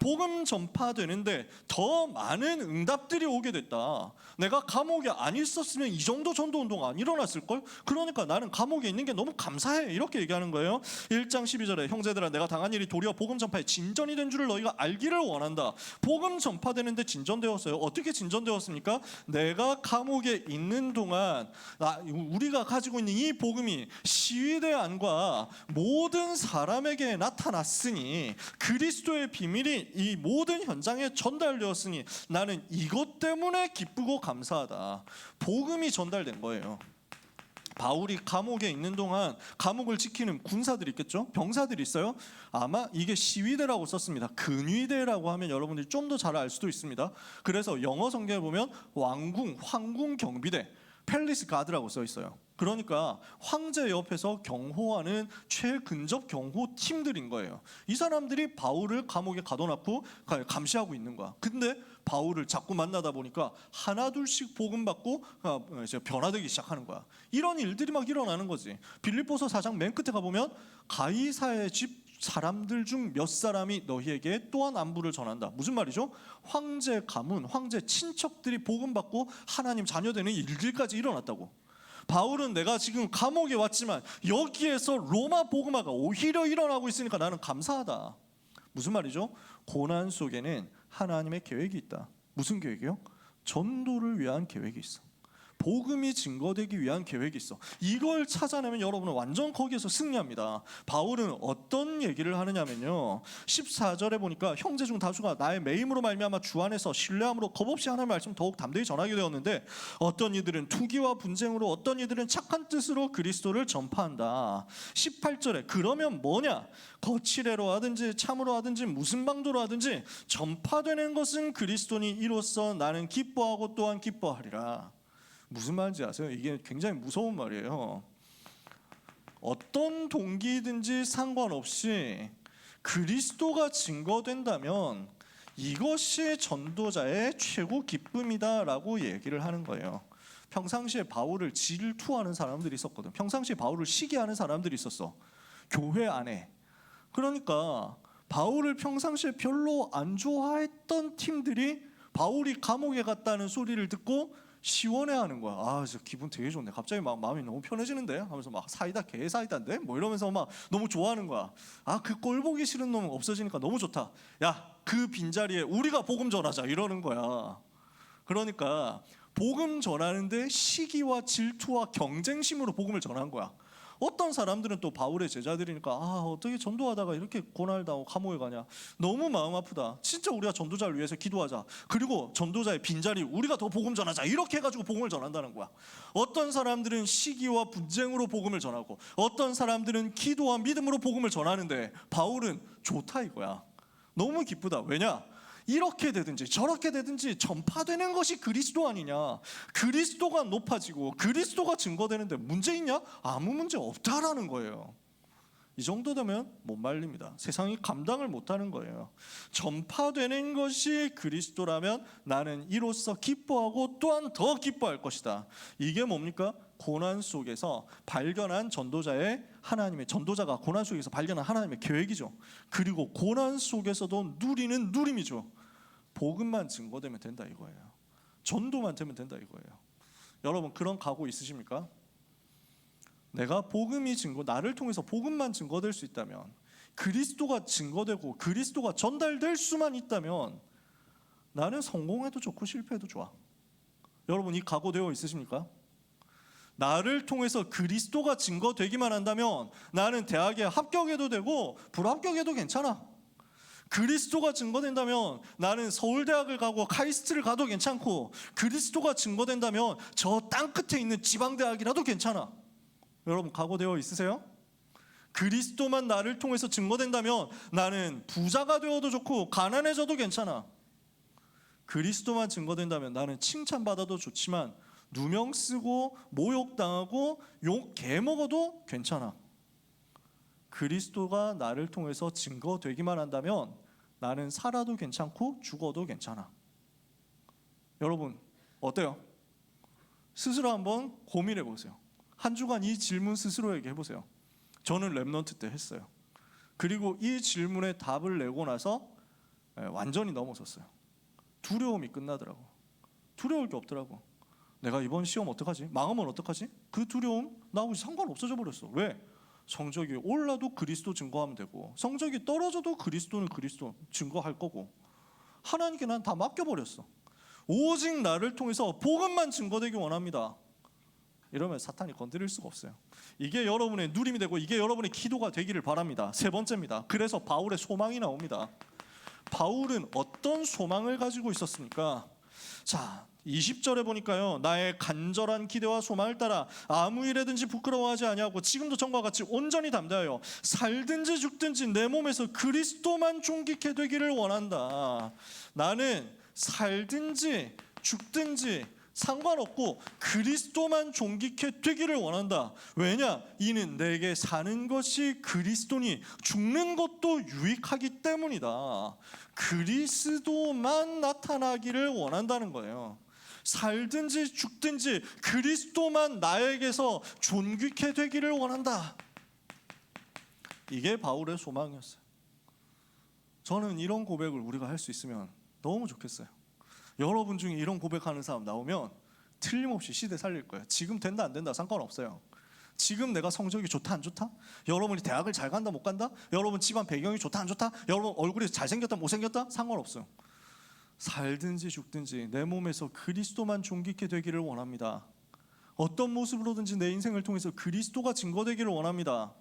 복음 전파되는데 더 많은 응답들이 오게 됐다. 내가 감옥에 안 있었으면 이 정도 전도운동 안 일어났을걸? 그러니까 나는 감옥에 있는 게 너무 감사해. 이렇게 얘기하는 거예요. 1장 12절에 형제들아 내가 당한 일이 도리어 복음 전파에 진전이 된 줄을 너희가 알기를 원한다. 복음 전파되는데 진전되었어요. 어떻게 진전되었습니까? 내가 감옥에 있는 동안 우리가 가지고 있는 이 복음이 시위대 안과 모든 사람에게 나타났으니 그리스도의 비밀이 이 모든 현장에 전달되었으니 나는 이것 때문에 기쁘고 감사하다. 복음이 전달된 거예요. 바울이 감옥에 있는 동안 감옥을 지키는 군사들이 있겠죠? 병사들이 있어요. 아마 이게 시위대라고 썼습니다. 근위대라고 하면 여러분들이 좀 더 잘 알 수도 있습니다. 그래서 영어 성경에 보면 황궁 경비대, 팰리스 가드라고 써 있어요. 그러니까 황제 옆에서 경호하는 최근접 경호 팀들인 거예요. 이 사람들이 바울을 감옥에 가둬놓고 감시하고 있는 거야. 근데 바울을 자꾸 만나다 보니까 하나둘씩 복음 받고 이제 변화되기 시작하는 거야. 이런 일들이 막 일어나는 거지. 빌립보서 4장 맨 끝에 가보면 가이사의 집 사람들 중 몇 사람이 너희에게 또한 안부를 전한다. 무슨 말이죠? 황제 가문, 황제 친척들이 복음 받고 하나님 자녀되는 일들까지 일어났다고. 바울은 내가 지금 감옥에 왔지만 여기에서 로마 복음화가 오히려 일어나고 있으니까 나는 감사하다. 무슨 말이죠? 고난 속에는 하나님의 계획이 있다. 무슨 계획이요? 전도를 위한 계획이 있어. 복음이 증거되기 위한 계획이 있어. 이걸 찾아내면 여러분은 완전 거기에서 승리합니다. 바울은 어떤 얘기를 하느냐면요, 14절에 보니까 형제 중 다수가 나의 매임으로 말미암아 주 안에서 신뢰함으로 겁없이 하나님의 말씀 더욱 담대히 전하게 되었는데 어떤 이들은 투기와 분쟁으로 어떤 이들은 착한 뜻으로 그리스도를 전파한다. 18절에 그러면 뭐냐? 거칠애로 하든지 참으로 하든지 무슨 방도로 하든지 전파되는 것은 그리스도니 이로써 나는 기뻐하고 또한 기뻐하리라. 무슨 말인지 아세요? 이게 굉장히 무서운 말이에요. 어떤 동기든지 상관없이 그리스도가 증거된다면 이것이 전도자의 최고 기쁨이다라고 얘기를 하는 거예요. 평상시에 바울을 질투하는 사람들이 있었거든. 평상시에 바울을 시기하는 사람들이 있었어. 교회 안에. 그러니까 바울을 평상시에 별로 안 좋아했던 팀들이 바울이 감옥에 갔다는 소리를 듣고 시원해하는 거야. 아, 저 기분 되게 좋네. 갑자기 막 마음이 너무 편해지는데 하면서 막 사이다 개 사이다인데 뭐 이러면서 막 너무 좋아하는 거야. 아, 그 꼴 보기 싫은 놈 없어지니까 너무 좋다. 야, 그 빈자리에 우리가 복음 전하자 이러는 거야. 그러니까 복음 전하는데 시기와 질투와 경쟁심으로 복음을 전한 거야. 어떤 사람들은 또 바울의 제자들이니까 어떻게 전도하다가 이렇게 고난당하고 감옥에 가냐. 너무 마음 아프다. 진짜 우리가 전도자를 위해서 기도하자. 그리고 전도자의 빈자리 우리가 더 복음 전하자. 이렇게 해가지고 복음을 전한다는 거야. 어떤 사람들은 시기와 분쟁으로 복음을 전하고 어떤 사람들은 기도와 믿음으로 복음을 전하는데 바울은 좋다 이거야. 너무 기쁘다. 왜냐? 이렇게 되든지 저렇게 되든지 전파되는 것이 그리스도 아니냐. 그리스도가 높아지고 그리스도가 증거되는데 문제 있냐? 아무 문제 없다라는 거예요. 이 정도 되면 못 말립니다. 세상이 감당을 못하는 거예요. 전파되는 것이 그리스도라면 나는 이로써 기뻐하고 또한 더 기뻐할 것이다. 이게 뭡니까? 고난 속에서 발견한 전도자가 고난 속에서 발견한 하나님의 계획이죠. 그리고 고난 속에서도 누리는 누림이죠. 복음만 증거되면 된다 이거예요. 전도만 되면 된다 이거예요. 여러분 그런 각오 있으십니까? 내가 나를 통해서 복음만 증거될 수 있다면, 그리스도가 증거되고 그리스도가 전달될 수만 있다면 나는 성공해도 좋고 실패해도 좋아. 여러분 이 각오되어 있으십니까? 나를 통해서 그리스도가 증거되기만 한다면 나는 대학에 합격해도 되고 불합격해도 괜찮아. 그리스도가 증거된다면 나는 서울대학을 가고 카이스트를 가도 괜찮고, 그리스도가 증거된다면 저 땅끝에 있는 지방대학이라도 괜찮아. 여러분 각오되어 있으세요? 그리스도만 나를 통해서 증거된다면 나는 부자가 되어도 좋고 가난해져도 괜찮아. 그리스도만 증거된다면 나는 칭찬받아도 좋지만 누명 쓰고 모욕당하고 욕 개먹어도 괜찮아. 그리스도가 나를 통해서 증거되기만 한다면 나는 살아도 괜찮고 죽어도 괜찮아. 여러분 어때요? 스스로 한번 고민해 보세요. 한 주간 이 질문 스스로에게 해보세요. 저는 랩넌트 때 했어요. 그리고 이 질문에 답을 내고 나서 완전히 넘어섰어요. 두려움이 끝나더라고. 두려울 게 없더라고. 내가 이번 시험 어떡하지? 망하면 어떡하지? 그 두려움 나하고 상관없어져 버렸어. 왜? 성적이 올라도 그리스도 증거하면 되고, 성적이 떨어져도 그리스도는 그리스도 증거할 거고, 하나님께 난 다 맡겨버렸어. 오직 나를 통해서 복음만 증거되기 원합니다. 이러면 사탄이 건드릴 수가 없어요. 이게 여러분의 누림이 되고 이게 여러분의 기도가 되기를 바랍니다. 세 번째입니다. 그래서 바울의 소망이 나옵니다. 바울은 어떤 소망을 가지고 있었습니까? 자, 20절에 보니까요, 나의 간절한 기대와 소망을 따라 아무 일에든지 부끄러워하지 아니하고 지금도 전과 같이 온전히 담대하여 살든지 죽든지 내 몸에서 그리스도만 존귀케 되기를 원한다. 나는 살든지 죽든지 상관없고 그리스도만 존귀케 되기를 원한다. 왜냐? 이는 내게 사는 것이 그리스도니 죽는 것도 유익하기 때문이다. 그리스도만 나타나기를 원한다는 거예요. 살든지 죽든지 그리스도만 나에게서 존귀케 되기를 원한다. 이게 바울의 소망이었어요. 저는 이런 고백을 우리가 할 수 있으면 너무 좋겠어요. 여러분 중에 이런 고백하는 사람 나오면 틀림없이 시대 살릴 거예요. 지금 된다 안 된다 상관없어요. 지금 내가 성적이 좋다 안 좋다? 여러분이 대학을 잘 간다 못 간다? 여러분 집안 배경이 좋다 안 좋다? 여러분 얼굴이 잘생겼다 못생겼다? 상관없어요. 살든지 죽든지 내 몸에서 그리스도만 존귀케 되기를 원합니다. 어떤 모습으로든지 내 인생을 통해서 그리스도가 증거되기를 원합니다.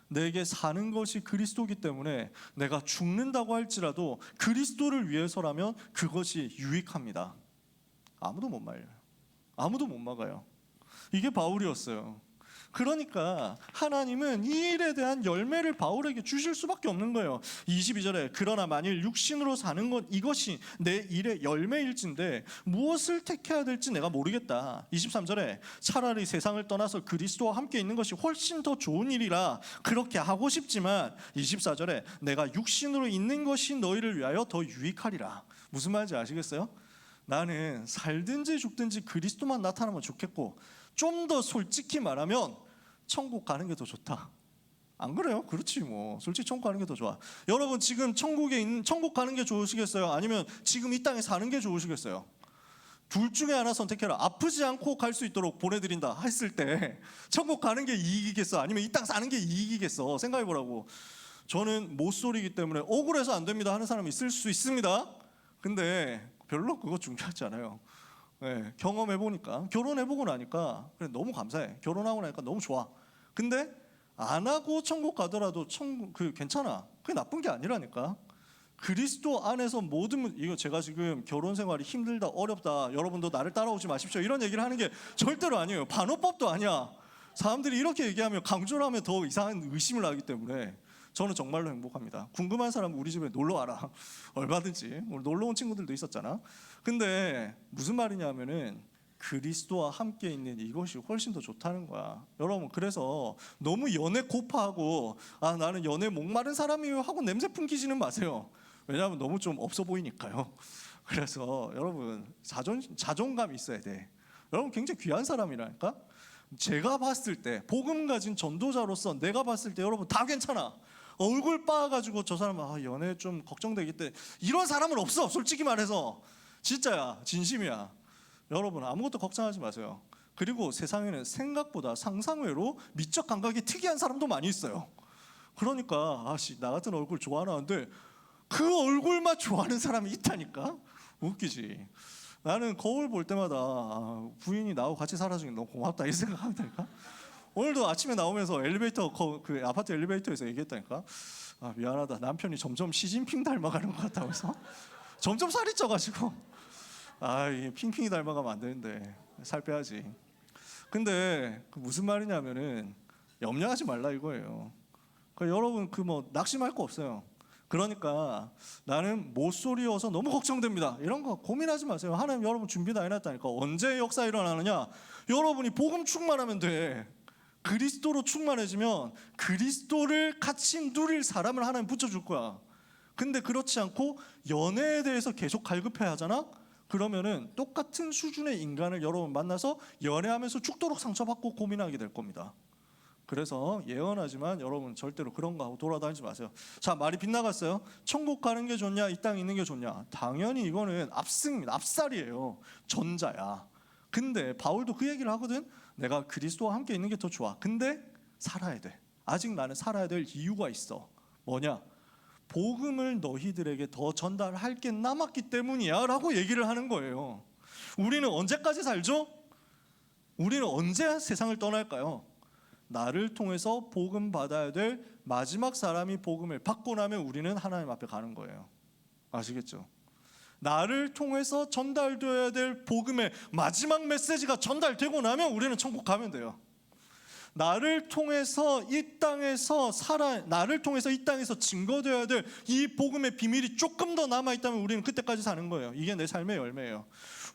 내게 사는 것이 그리스도이기 때문에 내가 죽는다고 할지라도 그리스도를 위해서라면 그것이 유익합니다. 아무도 못 말려요. 아무도 못 막아요. 이게 바울이었어요. 그러니까 하나님은 이 일에 대한 열매를 바울에게 주실 수밖에 없는 거예요. 22절에 그러나 만일 육신으로 사는 것 이것이 내 일의 열매일진데 무엇을 택해야 될지 내가 모르겠다. 23절에 차라리 세상을 떠나서 그리스도와 함께 있는 것이 훨씬 더 좋은 일이라 그렇게 하고 싶지만 24절에 내가 육신으로 있는 것이 너희를 위하여 더 유익하리라. 무슨 말인지 아시겠어요? 나는 살든지 죽든지 그리스도만 나타나면 좋겠고, 좀 더 솔직히 말하면 천국 가는 게 더 좋다. 안 그래요? 그렇지 뭐. 솔직히 천국 가는 게 더 좋아. 여러분 지금 천국 가는 게 좋으시겠어요? 아니면 지금 이 땅에 사는 게 좋으시겠어요? 둘 중에 하나 선택해라. 아프지 않고 갈 수 있도록 보내드린다 했을 때 천국 가는 게 이익이겠어? 아니면 이 땅 사는 게 이익이겠어? 생각해보라고. 저는 모쏠이기 때문에 억울해서 안 됩니다 하는 사람이 있을 수 있습니다. 근데 별로 그거 중요하지 않아요. 네, 경험해보니까, 결혼해보고 나니까 그래 너무 감사해. 결혼하고 나니까 너무 좋아. 근데 안 하고 천국 가더라도 괜찮아. 그게 나쁜 게 아니라니까. 그리스도 안에서 모든, 이거 제가 지금 결혼 생활이 힘들다 어렵다 여러분도 나를 따라오지 마십시오 이런 얘기를 하는 게 절대로 아니에요. 반어법도 아니야. 사람들이 이렇게 얘기하면 강조를 하면 더 이상한 의심을 하기 때문에 저는 정말로 행복합니다. 궁금한 사람 우리 집에 놀러 와라. 얼마든지. 오늘 놀러 온 친구들도 있었잖아. 근데 무슨 말이냐면은 그리스도와 함께 있는 이것이 훨씬 더 좋다는 거야. 여러분 그래서 너무 연애 고파하고 나는 연애 목마른 사람이에요 하고 냄새 풍기지는 마세요. 왜냐하면 너무 좀 없어 보이니까요. 그래서 여러분 자존감이 있어야 돼. 여러분 굉장히 귀한 사람이라니까. 제가 봤을 때 복음 가진 전도자로서 내가 봤을 때 여러분 다 괜찮아. 얼굴 빠가지고 저 사람은 연애 좀 걱정되기 때문에 이런 사람은 없어. 솔직히 말해서 진짜야. 진심이야. 여러분 아무것도 걱정하지 마세요. 그리고 세상에는 생각보다 상상외로 미적 감각이 특이한 사람도 많이 있어요. 그러니까 나 같은 얼굴 좋아하는데 그 얼굴만 좋아하는 사람이 있다니까. 웃기지. 나는 거울 볼 때마다 부인이 나하고 같이 살아주니 너무 고맙다 이 생각한다니까. 오늘도 아침에 나오면서 엘리베이터 그 아파트 엘리베이터에서 얘기했다니까. 아 미안하다, 남편이 점점 시진핑 닮아가는 것 같다고 해서 점점 살이 쪄가지고 아 이게 핑핑이 닮아가면 안 되는데 살 빼야지. 근데 그 무슨 말이냐면은 염려하지 말라 이거예요. 그러니까 여러분 그 뭐 낙심할 거 없어요. 그러니까 나는 모쏠이어서 너무 걱정됩니다, 이런 거 고민하지 마세요. 하나님 여러분 준비 다 해놨다니까. 언제 역사 일어나느냐? 여러분이 복음 충만하면 돼. 그리스도로 충만해지면 그리스도를 같이 누릴 사람을 하나님 붙여줄 거야. 근데 그렇지 않고 연애에 대해서 계속 갈급해야 하잖아? 그러면은 똑같은 수준의 인간을 여러분 만나서 연애하면서 죽도록 상처받고 고민하게 될 겁니다. 그래서 예언하지만 여러분 절대로 그런 거 하고 돌아다니지 마세요. 자, 말이 빗나갔어요. 천국 가는 게 좋냐, 이 땅에 있는 게 좋냐? 당연히 이거는 압승입니다. 압살이에요. 전자야. 근데 바울도 그 얘기를 하거든. 내가 그리스도와 함께 있는 게 더 좋아. 근데 살아야 돼. 아직 나는 살아야 될 이유가 있어. 뭐냐? 복음을 너희들에게 더 전달할 게 남았기 때문이야 라고 얘기를 하는 거예요. 우리는 언제까지 살죠? 우리는 언제 세상을 떠날까요? 나를 통해서 복음 받아야 될 마지막 사람이 복음을 받고 나면 우리는 하나님 앞에 가는 거예요. 아시겠죠? 나를 통해서 전달되어야 될 복음의 마지막 메시지가 전달되고 나면 우리는 천국 가면 돼요. 나를 통해서 이 땅에서 나를 통해서 이 땅에서 증거되어야 될 이 복음의 비밀이 조금 더 남아 있다면 우리는 그때까지 사는 거예요. 이게 내 삶의 열매예요.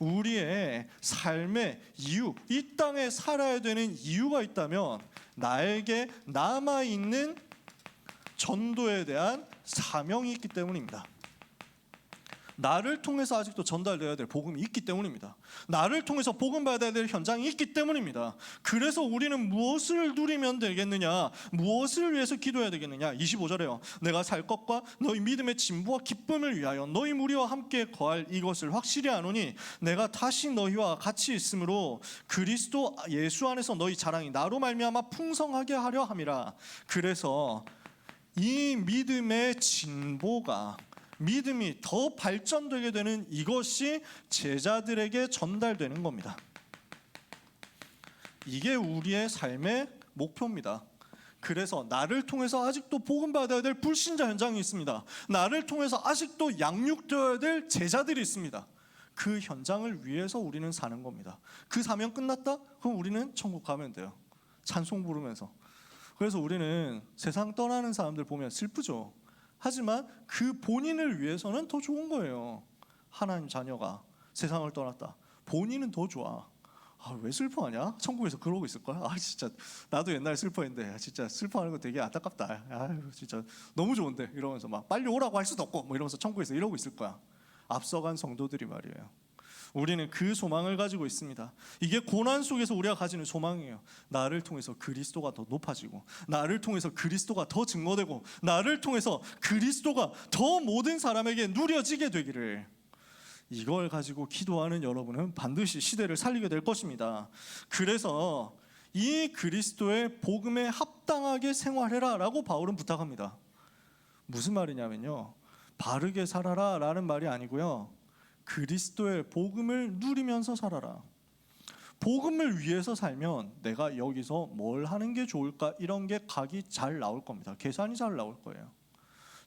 우리의 삶의 이유, 이 땅에 살아야 되는 이유가 있다면 나에게 남아 있는 전도에 대한 사명이 있기 때문입니다. 나를 통해서 아직도 전달되어야 될 복음이 있기 때문입니다. 나를 통해서 복음 받아야 될 현장이 있기 때문입니다. 그래서 우리는 무엇을 누리면 되겠느냐? 무엇을 위해서 기도해야 되겠느냐? 25절에요. 내가 살 것과 너희 믿음의 진보와 기쁨을 위하여 너희 무리와 함께 거할 이것을 확실히 아노니 내가 다시 너희와 같이 있으므로 그리스도 예수 안에서 너희 자랑이 나로 말미암아 풍성하게 하려 함이라. 그래서 이 믿음의 진보가, 믿음이 더 발전되게 되는 이것이 제자들에게 전달되는 겁니다. 이게 우리의 삶의 목표입니다. 그래서 나를 통해서 아직도 복음 받아야 될 불신자 현장이 있습니다. 나를 통해서 아직도 양육되어야 될 제자들이 있습니다. 그 현장을 위해서 우리는 사는 겁니다. 그 사명 끝났다? 그럼 우리는 천국 가면 돼요. 찬송 부르면서. 그래서 우리는 세상 떠나는 사람들 보면 슬프죠. 하지만 그 본인을 위해서는 더 좋은 거예요. 하나님 자녀가 세상을 떠났다. 본인은 더 좋아. 아, 왜 슬퍼하냐? 천국에서 그러고 있을 거야? 아, 진짜 나도 옛날에 슬퍼했는데 진짜 슬퍼하는 거 되게 안타깝다. 아, 진짜 너무 좋은데 이러면서 막 빨리 오라고 할 수도 없고 뭐 이러면서 천국에서 이러고 있을 거야. 앞서간 성도들이 말이에요. 우리는 그 소망을 가지고 있습니다. 이게 고난 속에서 우리가 가지는 소망이에요. 나를 통해서 그리스도가 더 높아지고, 나를 통해서 그리스도가 더 증거되고, 나를 통해서 그리스도가 더 모든 사람에게 누려지게 되기를. 이걸 가지고 기도하는 여러분은 반드시 시대를 살리게 될 것입니다. 그래서 이 그리스도의 복음에 합당하게 생활해라 라고 바울은 부탁합니다. 무슨 말이냐면요, 바르게 살아라 라는 말이 아니고요, 그리스도의 복음을 누리면서 살아라. 복음을 위해서 살면 내가 여기서 뭘 하는 게 좋을까, 이런 게 각이 잘 나올 겁니다. 계산이 잘 나올 거예요.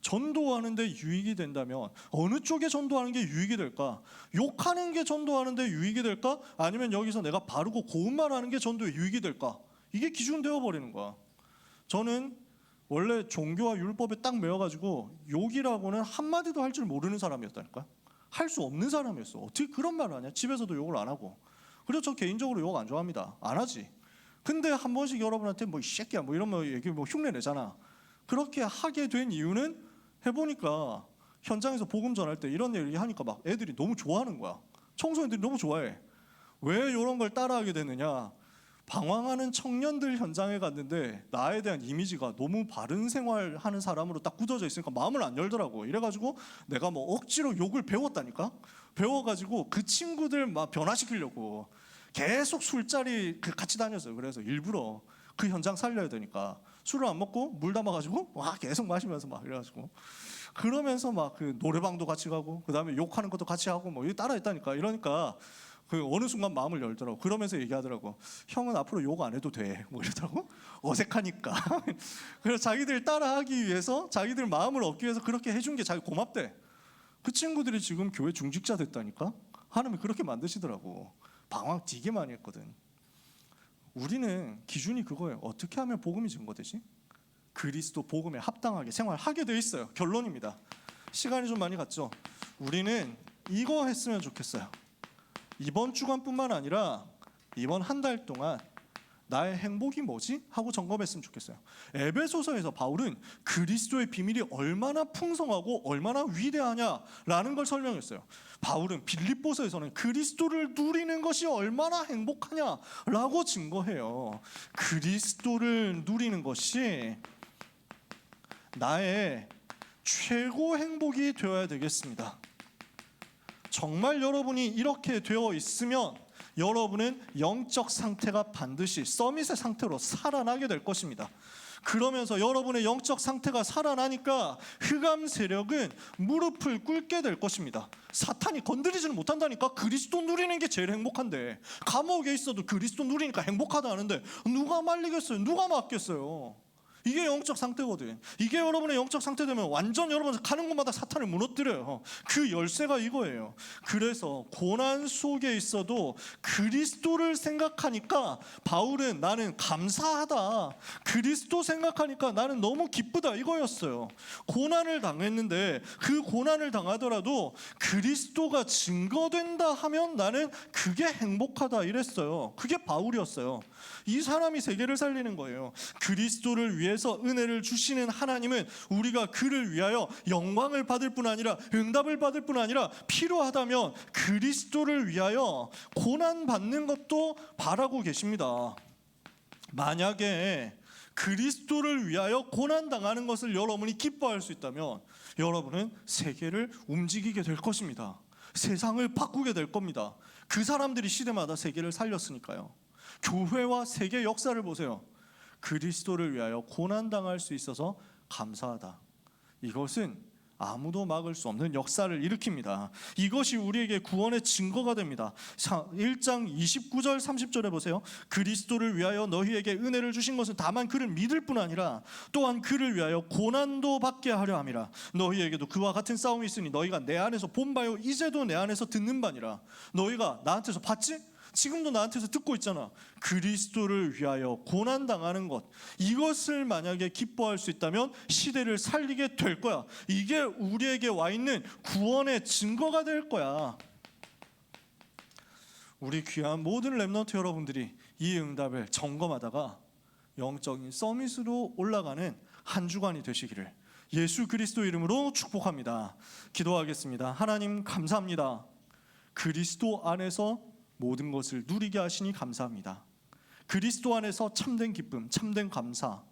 전도하는 데 유익이 된다면 어느 쪽에 전도하는 게 유익이 될까? 욕하는 게 전도하는 데 유익이 될까? 아니면 여기서 내가 바르고 고운 말 하는 게 전도에 유익이 될까? 이게 기준 되어버리는 거야. 저는 원래 종교와 율법에 딱 매여가지고 욕이라고는 한마디도 할 줄 모르는 사람이었다니까. 할 수 없는 사람이었어. 어떻게 그런 말을 하냐? 집에서도 욕을 안 하고. 그래서 저 개인적으로 욕 안 좋아합니다. 안 하지. 근데 한 번씩 여러분한테 뭐 이 새끼야 뭐 이런 거 얘기 뭐 흉내 내잖아. 그렇게 하게 된 이유는 해보니까 현장에서 복음 전할 때 이런 얘기 하니까 막 애들이 너무 좋아하는 거야. 청소년들이 너무 좋아해. 왜 이런 걸 따라하게 되느냐? 방황하는 청년들 현장에 갔는데 나에 대한 이미지가 너무 바른 생활하는 사람으로 딱 굳어져 있으니까 마음을 안 열더라고. 이래가지고 내가 뭐 억지로 욕을 배웠다니까. 배워가지고 그 친구들 막 변화시키려고 계속 술자리 같이 다녔어요. 그래서 일부러 그 현장 살려야 되니까 술을 안 먹고 물 담아가지고 와 계속 마시면서 막 이래가지고 그러면서 막 그 노래방도 같이 가고 그 다음에 욕하는 것도 같이 하고 뭐 따라했다니까. 이러니까 그 어느 순간 마음을 열더라고. 그러면서 얘기하더라고. 형은 앞으로 욕 안 해도 돼. 뭐 이러더라고. 어색하니까. 그래서 자기들 따라하기 위해서, 자기들 마음을 얻기 위해서 그렇게 해준 게 자기 고맙대. 그 친구들이 지금 교회 중직자 됐다니까. 하나님이 그렇게 만드시더라고. 방황 되게 많이 했거든. 우리는 기준이 그거예요. 어떻게 하면 복음이 증거되지? 그리스도 복음에 합당하게 생활하게 돼 있어요. 결론입니다. 시간이 좀 많이 갔죠. 우리는 이거 했으면 좋겠어요. 이번 주간뿐만 아니라 이번 한 달 동안 나의 행복이 뭐지? 하고 점검했으면 좋겠어요. 에베소서에서 바울은 그리스도의 비밀이 얼마나 풍성하고 얼마나 위대하냐라는 걸 설명했어요. 바울은 빌립보서에서는 그리스도를 누리는 것이 얼마나 행복하냐라고 증거해요. 그리스도를 누리는 것이 나의 최고 행복이 되어야 되겠습니다. 정말 여러분이 이렇게 되어 있으면 여러분은 영적 상태가 반드시 서밋의 상태로 살아나게 될 것입니다. 그러면서 여러분의 영적 상태가 살아나니까 흑암 세력은 무릎을 꿇게 될 것입니다. 사탄이 건드리지는 못한다니까. 그리스도 누리는 게 제일 행복한데, 감옥에 있어도 그리스도 누리니까 행복하다 하는데 누가 말리겠어요? 누가 막겠어요? 이게 영적 상태거든. 이게 여러분의 영적 상태 되면 완전 여러분 가는 곳마다 사탄을 무너뜨려요. 그 열쇠가 이거예요. 그래서 고난 속에 있어도 그리스도를 생각하니까 바울은 나는 감사하다. 그리스도 생각하니까 나는 너무 기쁘다 이거였어요. 고난을 당했는데 그 고난을 당하더라도 그리스도가 증거된다 하면 나는 그게 행복하다 이랬어요. 그게 바울이었어요. 이 사람이 세계를 살리는 거예요. 그리스도를 위해서 은혜를 주시는 하나님은 우리가 그를 위하여 영광을 받을 뿐 아니라 응답을 받을 뿐 아니라 필요하다면 그리스도를 위하여 고난 받는 것도 바라고 계십니다. 만약에 그리스도를 위하여 고난 당하는 것을 여러분이 기뻐할 수 있다면 여러분은 세계를 움직이게 될 것입니다. 세상을 바꾸게 될 겁니다. 그 사람들이 시대마다 세계를 살렸으니까요. 교회와 세계 역사를 보세요. 그리스도를 위하여 고난당할 수 있어서 감사하다. 이것은 아무도 막을 수 없는 역사를 일으킵니다. 이것이 우리에게 구원의 증거가 됩니다. 1장 29절 30절에 보세요. 그리스도를 위하여 너희에게 은혜를 주신 것은 다만 그를 믿을 뿐 아니라 또한 그를 위하여 고난도 받게 하려 함이라. 너희에게도 그와 같은 싸움이 있으니 너희가 내 안에서 본 바요 이제도 내 안에서 듣는 바니라. 너희가 나한테서 봤지? 지금도 나한테서 듣고 있잖아. 그리스도를 위하여 고난당하는 것, 이것을 만약에 기뻐할 수 있다면 시대를 살리게 될 거야. 이게 우리에게 와 있는 구원의 증거가 될 거야. 우리 귀한 모든 렘넌트 여러분들이 이 응답을 점검하다가 영적인 서밋으로 올라가는 한 주간이 되시기를 예수 그리스도 이름으로 축복합니다. 기도하겠습니다. 하나님 감사합니다. 그리스도 안에서 모든 것을 누리게 하시니 감사합니다. 그리스도 안에서 참된 기쁨, 참된 감사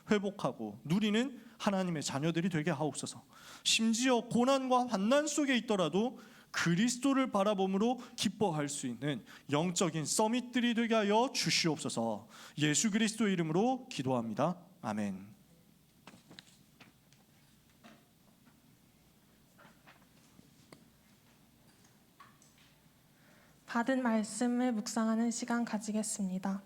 회복하고 누리는 하나님의 자녀들이 되게 하옵소서. 심지어 고난과 환난 속에 있더라도 그리스도를 바라봄으로 기뻐할 수 있는 영적인 서밋들이 되게 하여 주시옵소서. 예수 그리스도 이름으로 기도합니다. 아멘. 받은 말씀을 묵상하는 시간 가지겠습니다.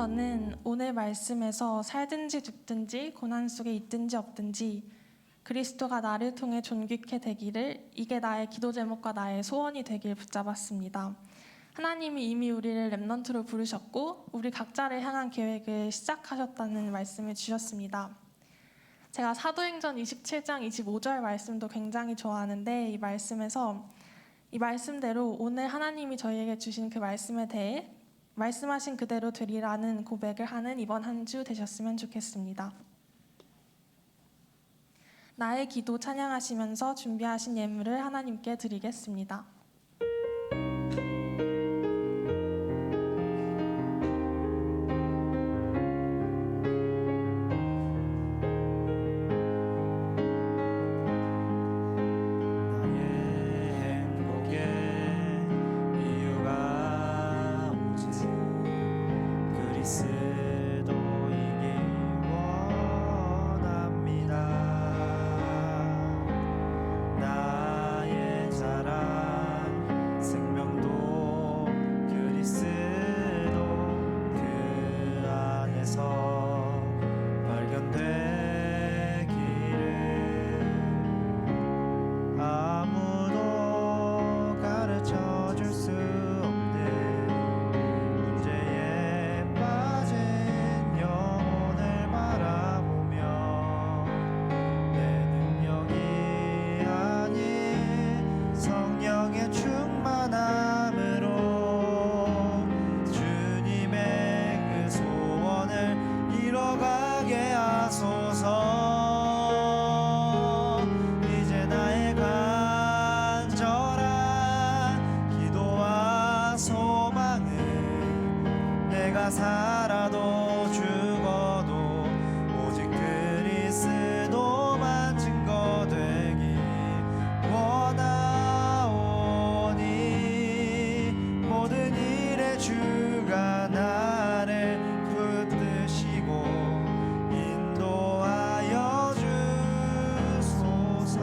저는 오늘 말씀에서 살든지 죽든지 고난 속에 있든지 없든지 그리스도가 나를 통해 존귀케 되기를, 이게 나의 기도 제목과 나의 소원이 되길 붙잡았습니다. 하나님이 이미 우리를 렘넌트로 부르셨고 우리 각자를 향한 계획을 시작하셨다는 말씀을 주셨습니다. 제가 사도행전 27장 25절 말씀도 굉장히 좋아하는데, 이 말씀대로 오늘 하나님이 저희에게 주신 그 말씀에 대해 말씀하신 그대로 되리라는 고백을 하는 이번 한 주 되셨으면 좋겠습니다. 나의 기도 찬양하시면서 준비하신 예물을 하나님께 드리겠습니다. 살아도 죽어도 오직 그리스도만 증거되기 원하오니, 모든 일에 주가 나를 붙드시고 인도하여 주소서.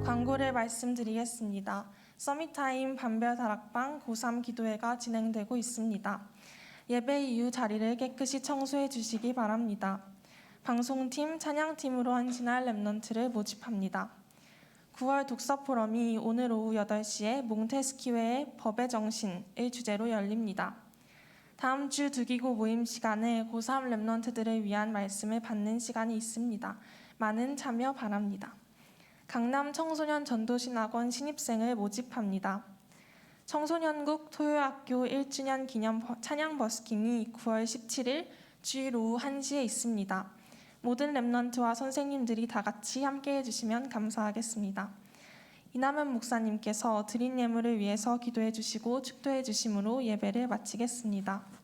광고를 말씀드리겠습니다. 서밋타임 반별 다락방 고3 기도회가 진행되고 있습니다. 예배 이후 자리를 깨끗이 청소해 주시기 바랍니다. 방송팀, 찬양팀으로 헌신할 렘넌트를 모집합니다. 9월 독서 포럼이 오늘 오후 8시에 몽테스키웨의 법의 정신을 주제로 열립니다. 다음 주 두기고 모임 시간에 고3 렘넌트들을 위한 말씀을 받는 시간이 있습니다. 많은 참여 바랍니다. 강남 청소년 전도신학원 신입생을 모집합니다. 청소년국 토요학교 1주년 기념 찬양 버스킹이 9월 17일 주일 오후 1시에 있습니다. 모든 렘넌트와 선생님들이 다 같이 함께 해주시면 감사하겠습니다. 이남현 목사님께서 드린 예물을 위해서 기도해 주시고 축도해 주심으로 예배를 마치겠습니다.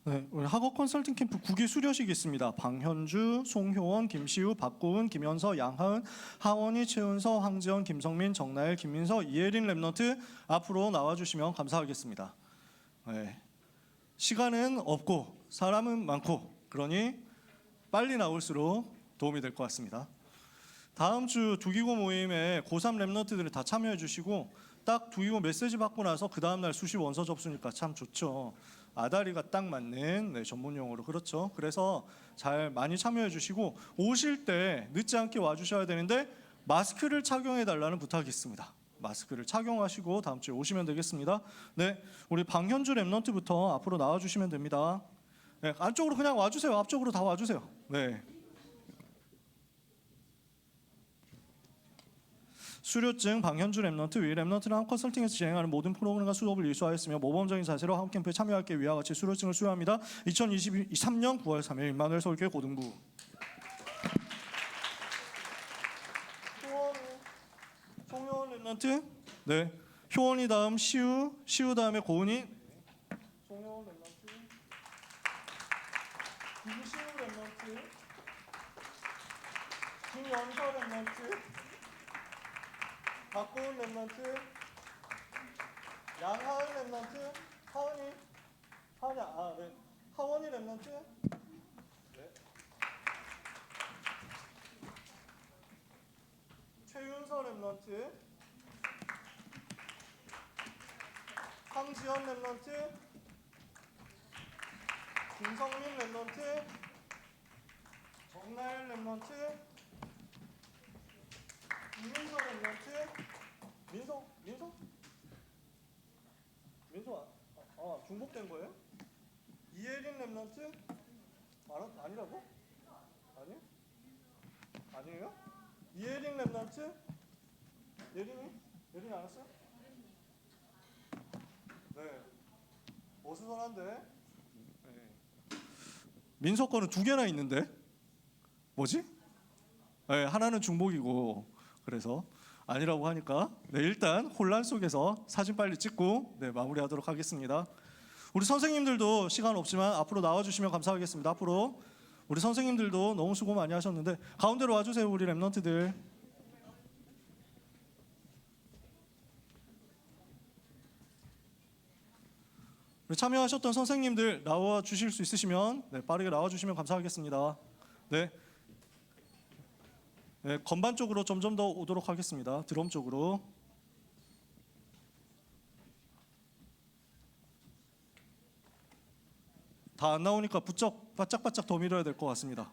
네, 오늘 학업 컨설팅 캠프 9기 수료식이 있습니다. 방현주, 송효원, 김시우, 박고은, 김현서, 양하은, 하원희, 최은서, 황지연, 김성민, 정나일, 김민서, 이혜린 랩넌트 앞으로 나와주시면 감사하겠습니다. 네, 시간은 없고 사람은 많고, 그러니 빨리 나올수록 도움이 될 것 같습니다. 다음 주 두기고 모임에 고3 랩넌트들을 다 참여해 주시고, 딱 두기고 메시지 받고 나서 그 다음날 수시 원서 접수니까 참 좋죠. 아다리가 딱 맞는 전문 용어로 그렇죠. 그래서 잘 많이 참여해 주시고, 오실 때 늦지 않게 와주셔야 되는데 마스크를 착용해 달라는 부탁이 있습니다. 마스크를 착용하시고 다음 주에 오시면 되겠습니다. 네, 우리 방현주 랩넌트부터 앞으로 나와주시면 됩니다. 네, 안쪽으로 그냥 와주세요. 앞쪽으로 다 와주세요. 네. 수료증 방현주 랩넌트, 위 랩넌트랑 컨설팅에서 진행하는 모든 프로그램과 수업을 일수하였으며 모범적인 자세로 학업 캠프에 참여하기 위와 같이 수료증을 수여합니다. 2023년 9월 3일 임마누엘 서울교회 고등부. 송효원 랩넌트. 네. 효원이 다음 시우, 시우 다음에 고은이. 송효원 랩넌트. 김시우 랩넌트. 김연서 랩넌트. 박고은 랩넌트, 양하은 랩넌트, 하은이, 네. 하원이 랩런트. 네. 최윤서 랩런트. 황지연 랩런트. 김성민 랩런트. 정나일 랩런트. 이민서 랩런트. 민서 중복된 거예요? 이예린 랩런트? 아니라고? 아니에요? 이예린 랩런트? 예린이 안 왔어요? 네. 어수선한데. 네. 민서 거는 2개나 있는데 뭐지? 네, 하나는 중복이고 그래서 아니라고 하니까 네, 일단 혼란 속에서 사진 빨리 찍고 네, 마무리하도록 하겠습니다. 우리 선생님들도 시간 없지만 앞으로 나와주시면 감사하겠습니다. 앞으로 우리 선생님들도 너무 수고 많이 하셨는데 가운데로 와주세요. 우리 랩런트들. 우리 참여하셨던 선생님들 나와 주실 수 있으시면 네, 빠르게 나와 주시면 감사하겠습니다. 네. 네, 건반 쪽으로 점점 더 오도록 하겠습니다. 드럼 쪽으로. 다 안 나오니까 바짝바짝 더 밀어야 될 것 같습니다.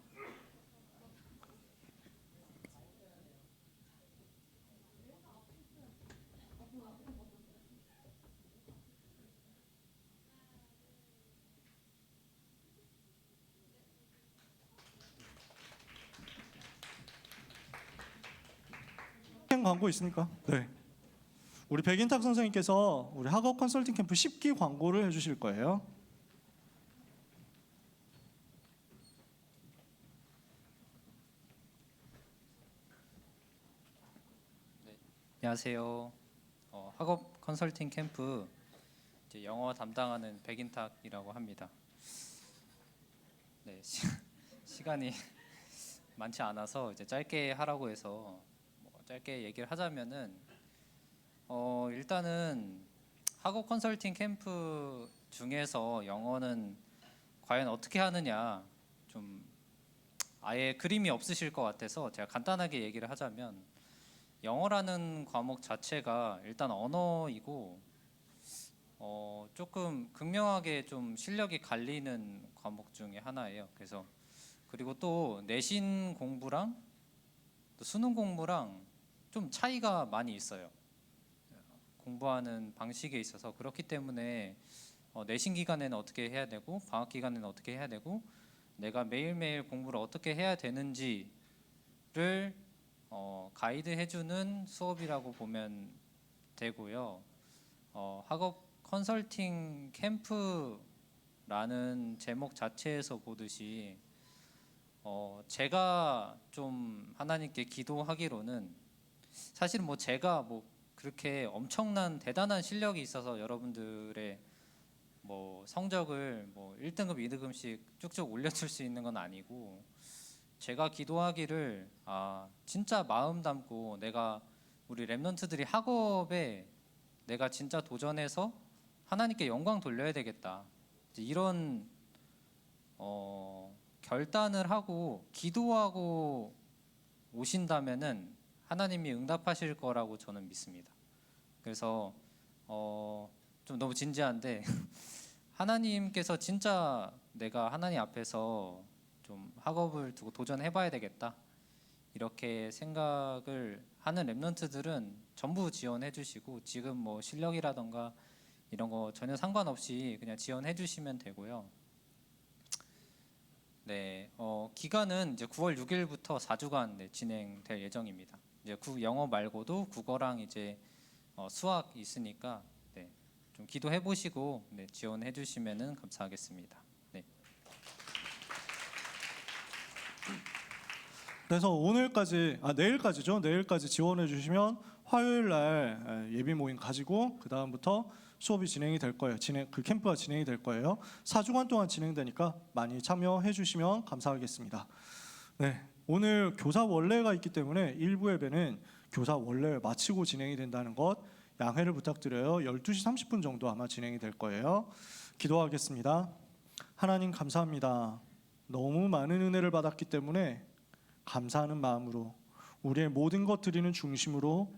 광고 있습니까? 네. 우리 백인탁 선생님께서 우리 학업 컨설팅 캠프 10기 광고를 해주실 거예요. 안녕하세요. 학업 컨설팅 캠프 이제 영어 담당하는 백인탁이라고 합니다. 네, 시간이 많지 않아서 이제 짧게 하라고 해서 짧게 얘기를 하자면은 일단은 학업 컨설팅 캠프 중에서 영어는 과연 어떻게 하느냐 좀 아예 그림이 없으실 것 같아서 제가 간단하게 얘기를 하자면 영어라는 과목 자체가 일단 언어이고 조금 극명하게 좀 실력이 갈리는 과목 중에 하나예요. 그래서 그리고 또 내신 공부랑 또 수능 공부랑 좀 차이가 많이 있어요. 공부하는 방식에 있어서 그렇기 때문에 내신 기간에는 어떻게 해야 되고 방학 기간에는 어떻게 해야 되고 내가 매일매일 공부를 어떻게 해야 되는지를 가이드 해주는 수업이라고 보면 되고요. 학업 컨설팅 캠프라는 제목 자체에서 보듯이 제가 좀 하나님께 기도하기로는 사실은 제가 그렇게 엄청난 대단한 실력이 있어서 여러분들의 성적을 1등급, 2등급씩 쭉쭉 올려줄 수 있는 건 아니고 제가 기도하기를 진짜 마음 담고 내가 우리 랩런트들이 학업에 내가 진짜 도전해서 하나님께 영광 돌려야 되겠다 이런 결단을 하고 기도하고 오신다면은 하나님이 응답하실 거라고 저는 믿습니다. 그래서 좀 너무 진지한데 하나님께서 진짜 내가 하나님 앞에서 좀 학업을 두고 도전해봐야 되겠다 이렇게 생각을 하는 랩런트들은 전부 지원해주시고 지금 실력이라던가 이런 거 전혀 상관없이 그냥 지원해주시면 되고요. 네, 기간은 이제 9월 6일부터 4주간 진행될 예정입니다. 이제 영어 말고도 국어랑 이제 수학 있으니까 좀 기도해 보시고 지원해 주시면은 감사하겠습니다. 네. 그래서 내일까지죠. 내일까지 지원해 주시면 화요일 날 예비 모임 가지고 그 다음부터 수업이 진행이 될 거예요. 그 캠프가 진행이 될 거예요. 4주간 동안 진행되니까 많이 참여해 주시면 감사하겠습니다. 네, 오늘 교사 원래가 있기 때문에 1부 예배는 교사 원래를 마치고 진행이 된다는 것 양해를 부탁드려요. 12시 30분 정도 아마 진행이 될 거예요. 기도하겠습니다. 하나님 감사합니다. 너무 많은 은혜를 받았기 때문에 감사하는 마음으로 우리의 모든 것 드리는 중심으로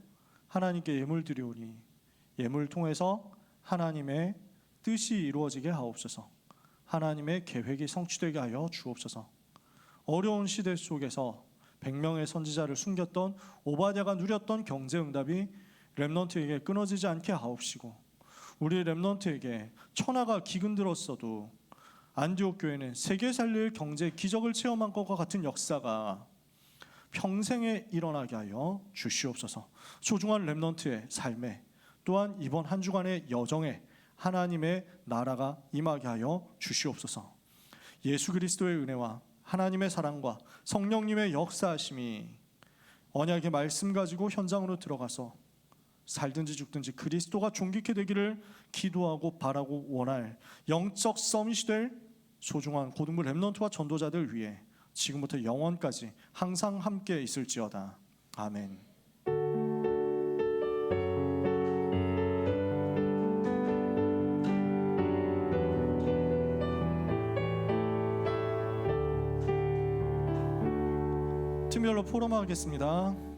하나님께 예물 드리오니 예물 통해서 하나님의 뜻이 이루어지게 하옵소서. 하나님의 계획이 성취되게 하여 주옵소서. 어려운 시대 속에서 100명의 선지자를 숨겼던 오바댜가 누렸던 경제응답이 렘넌트에게 끊어지지 않게 하옵시고, 우리 렘넌트에게 천하가 기근들었어도 안디옥 교회는 세계 살릴 경제 기적을 체험한 것과 같은 역사가 평생에 일어나게 하여 주시옵소서. 소중한 렘넌트의 삶에, 또한 이번 한 주간의 여정에 하나님의 나라가 임하게 하여 주시옵소서. 예수 그리스도의 은혜와 하나님의 사랑과 성령님의 역사하심이 언약의 말씀 가지고 현장으로 들어가서 살든지 죽든지 그리스도가 존귀케 되기를 기도하고 바라고 원할 영적 서밋이 될 소중한 고등부 렘넌트와 전도자들 위해 지금부터 영원까지 항상 함께 있을지어다. 아멘. 팀별로 포럼하겠습니다.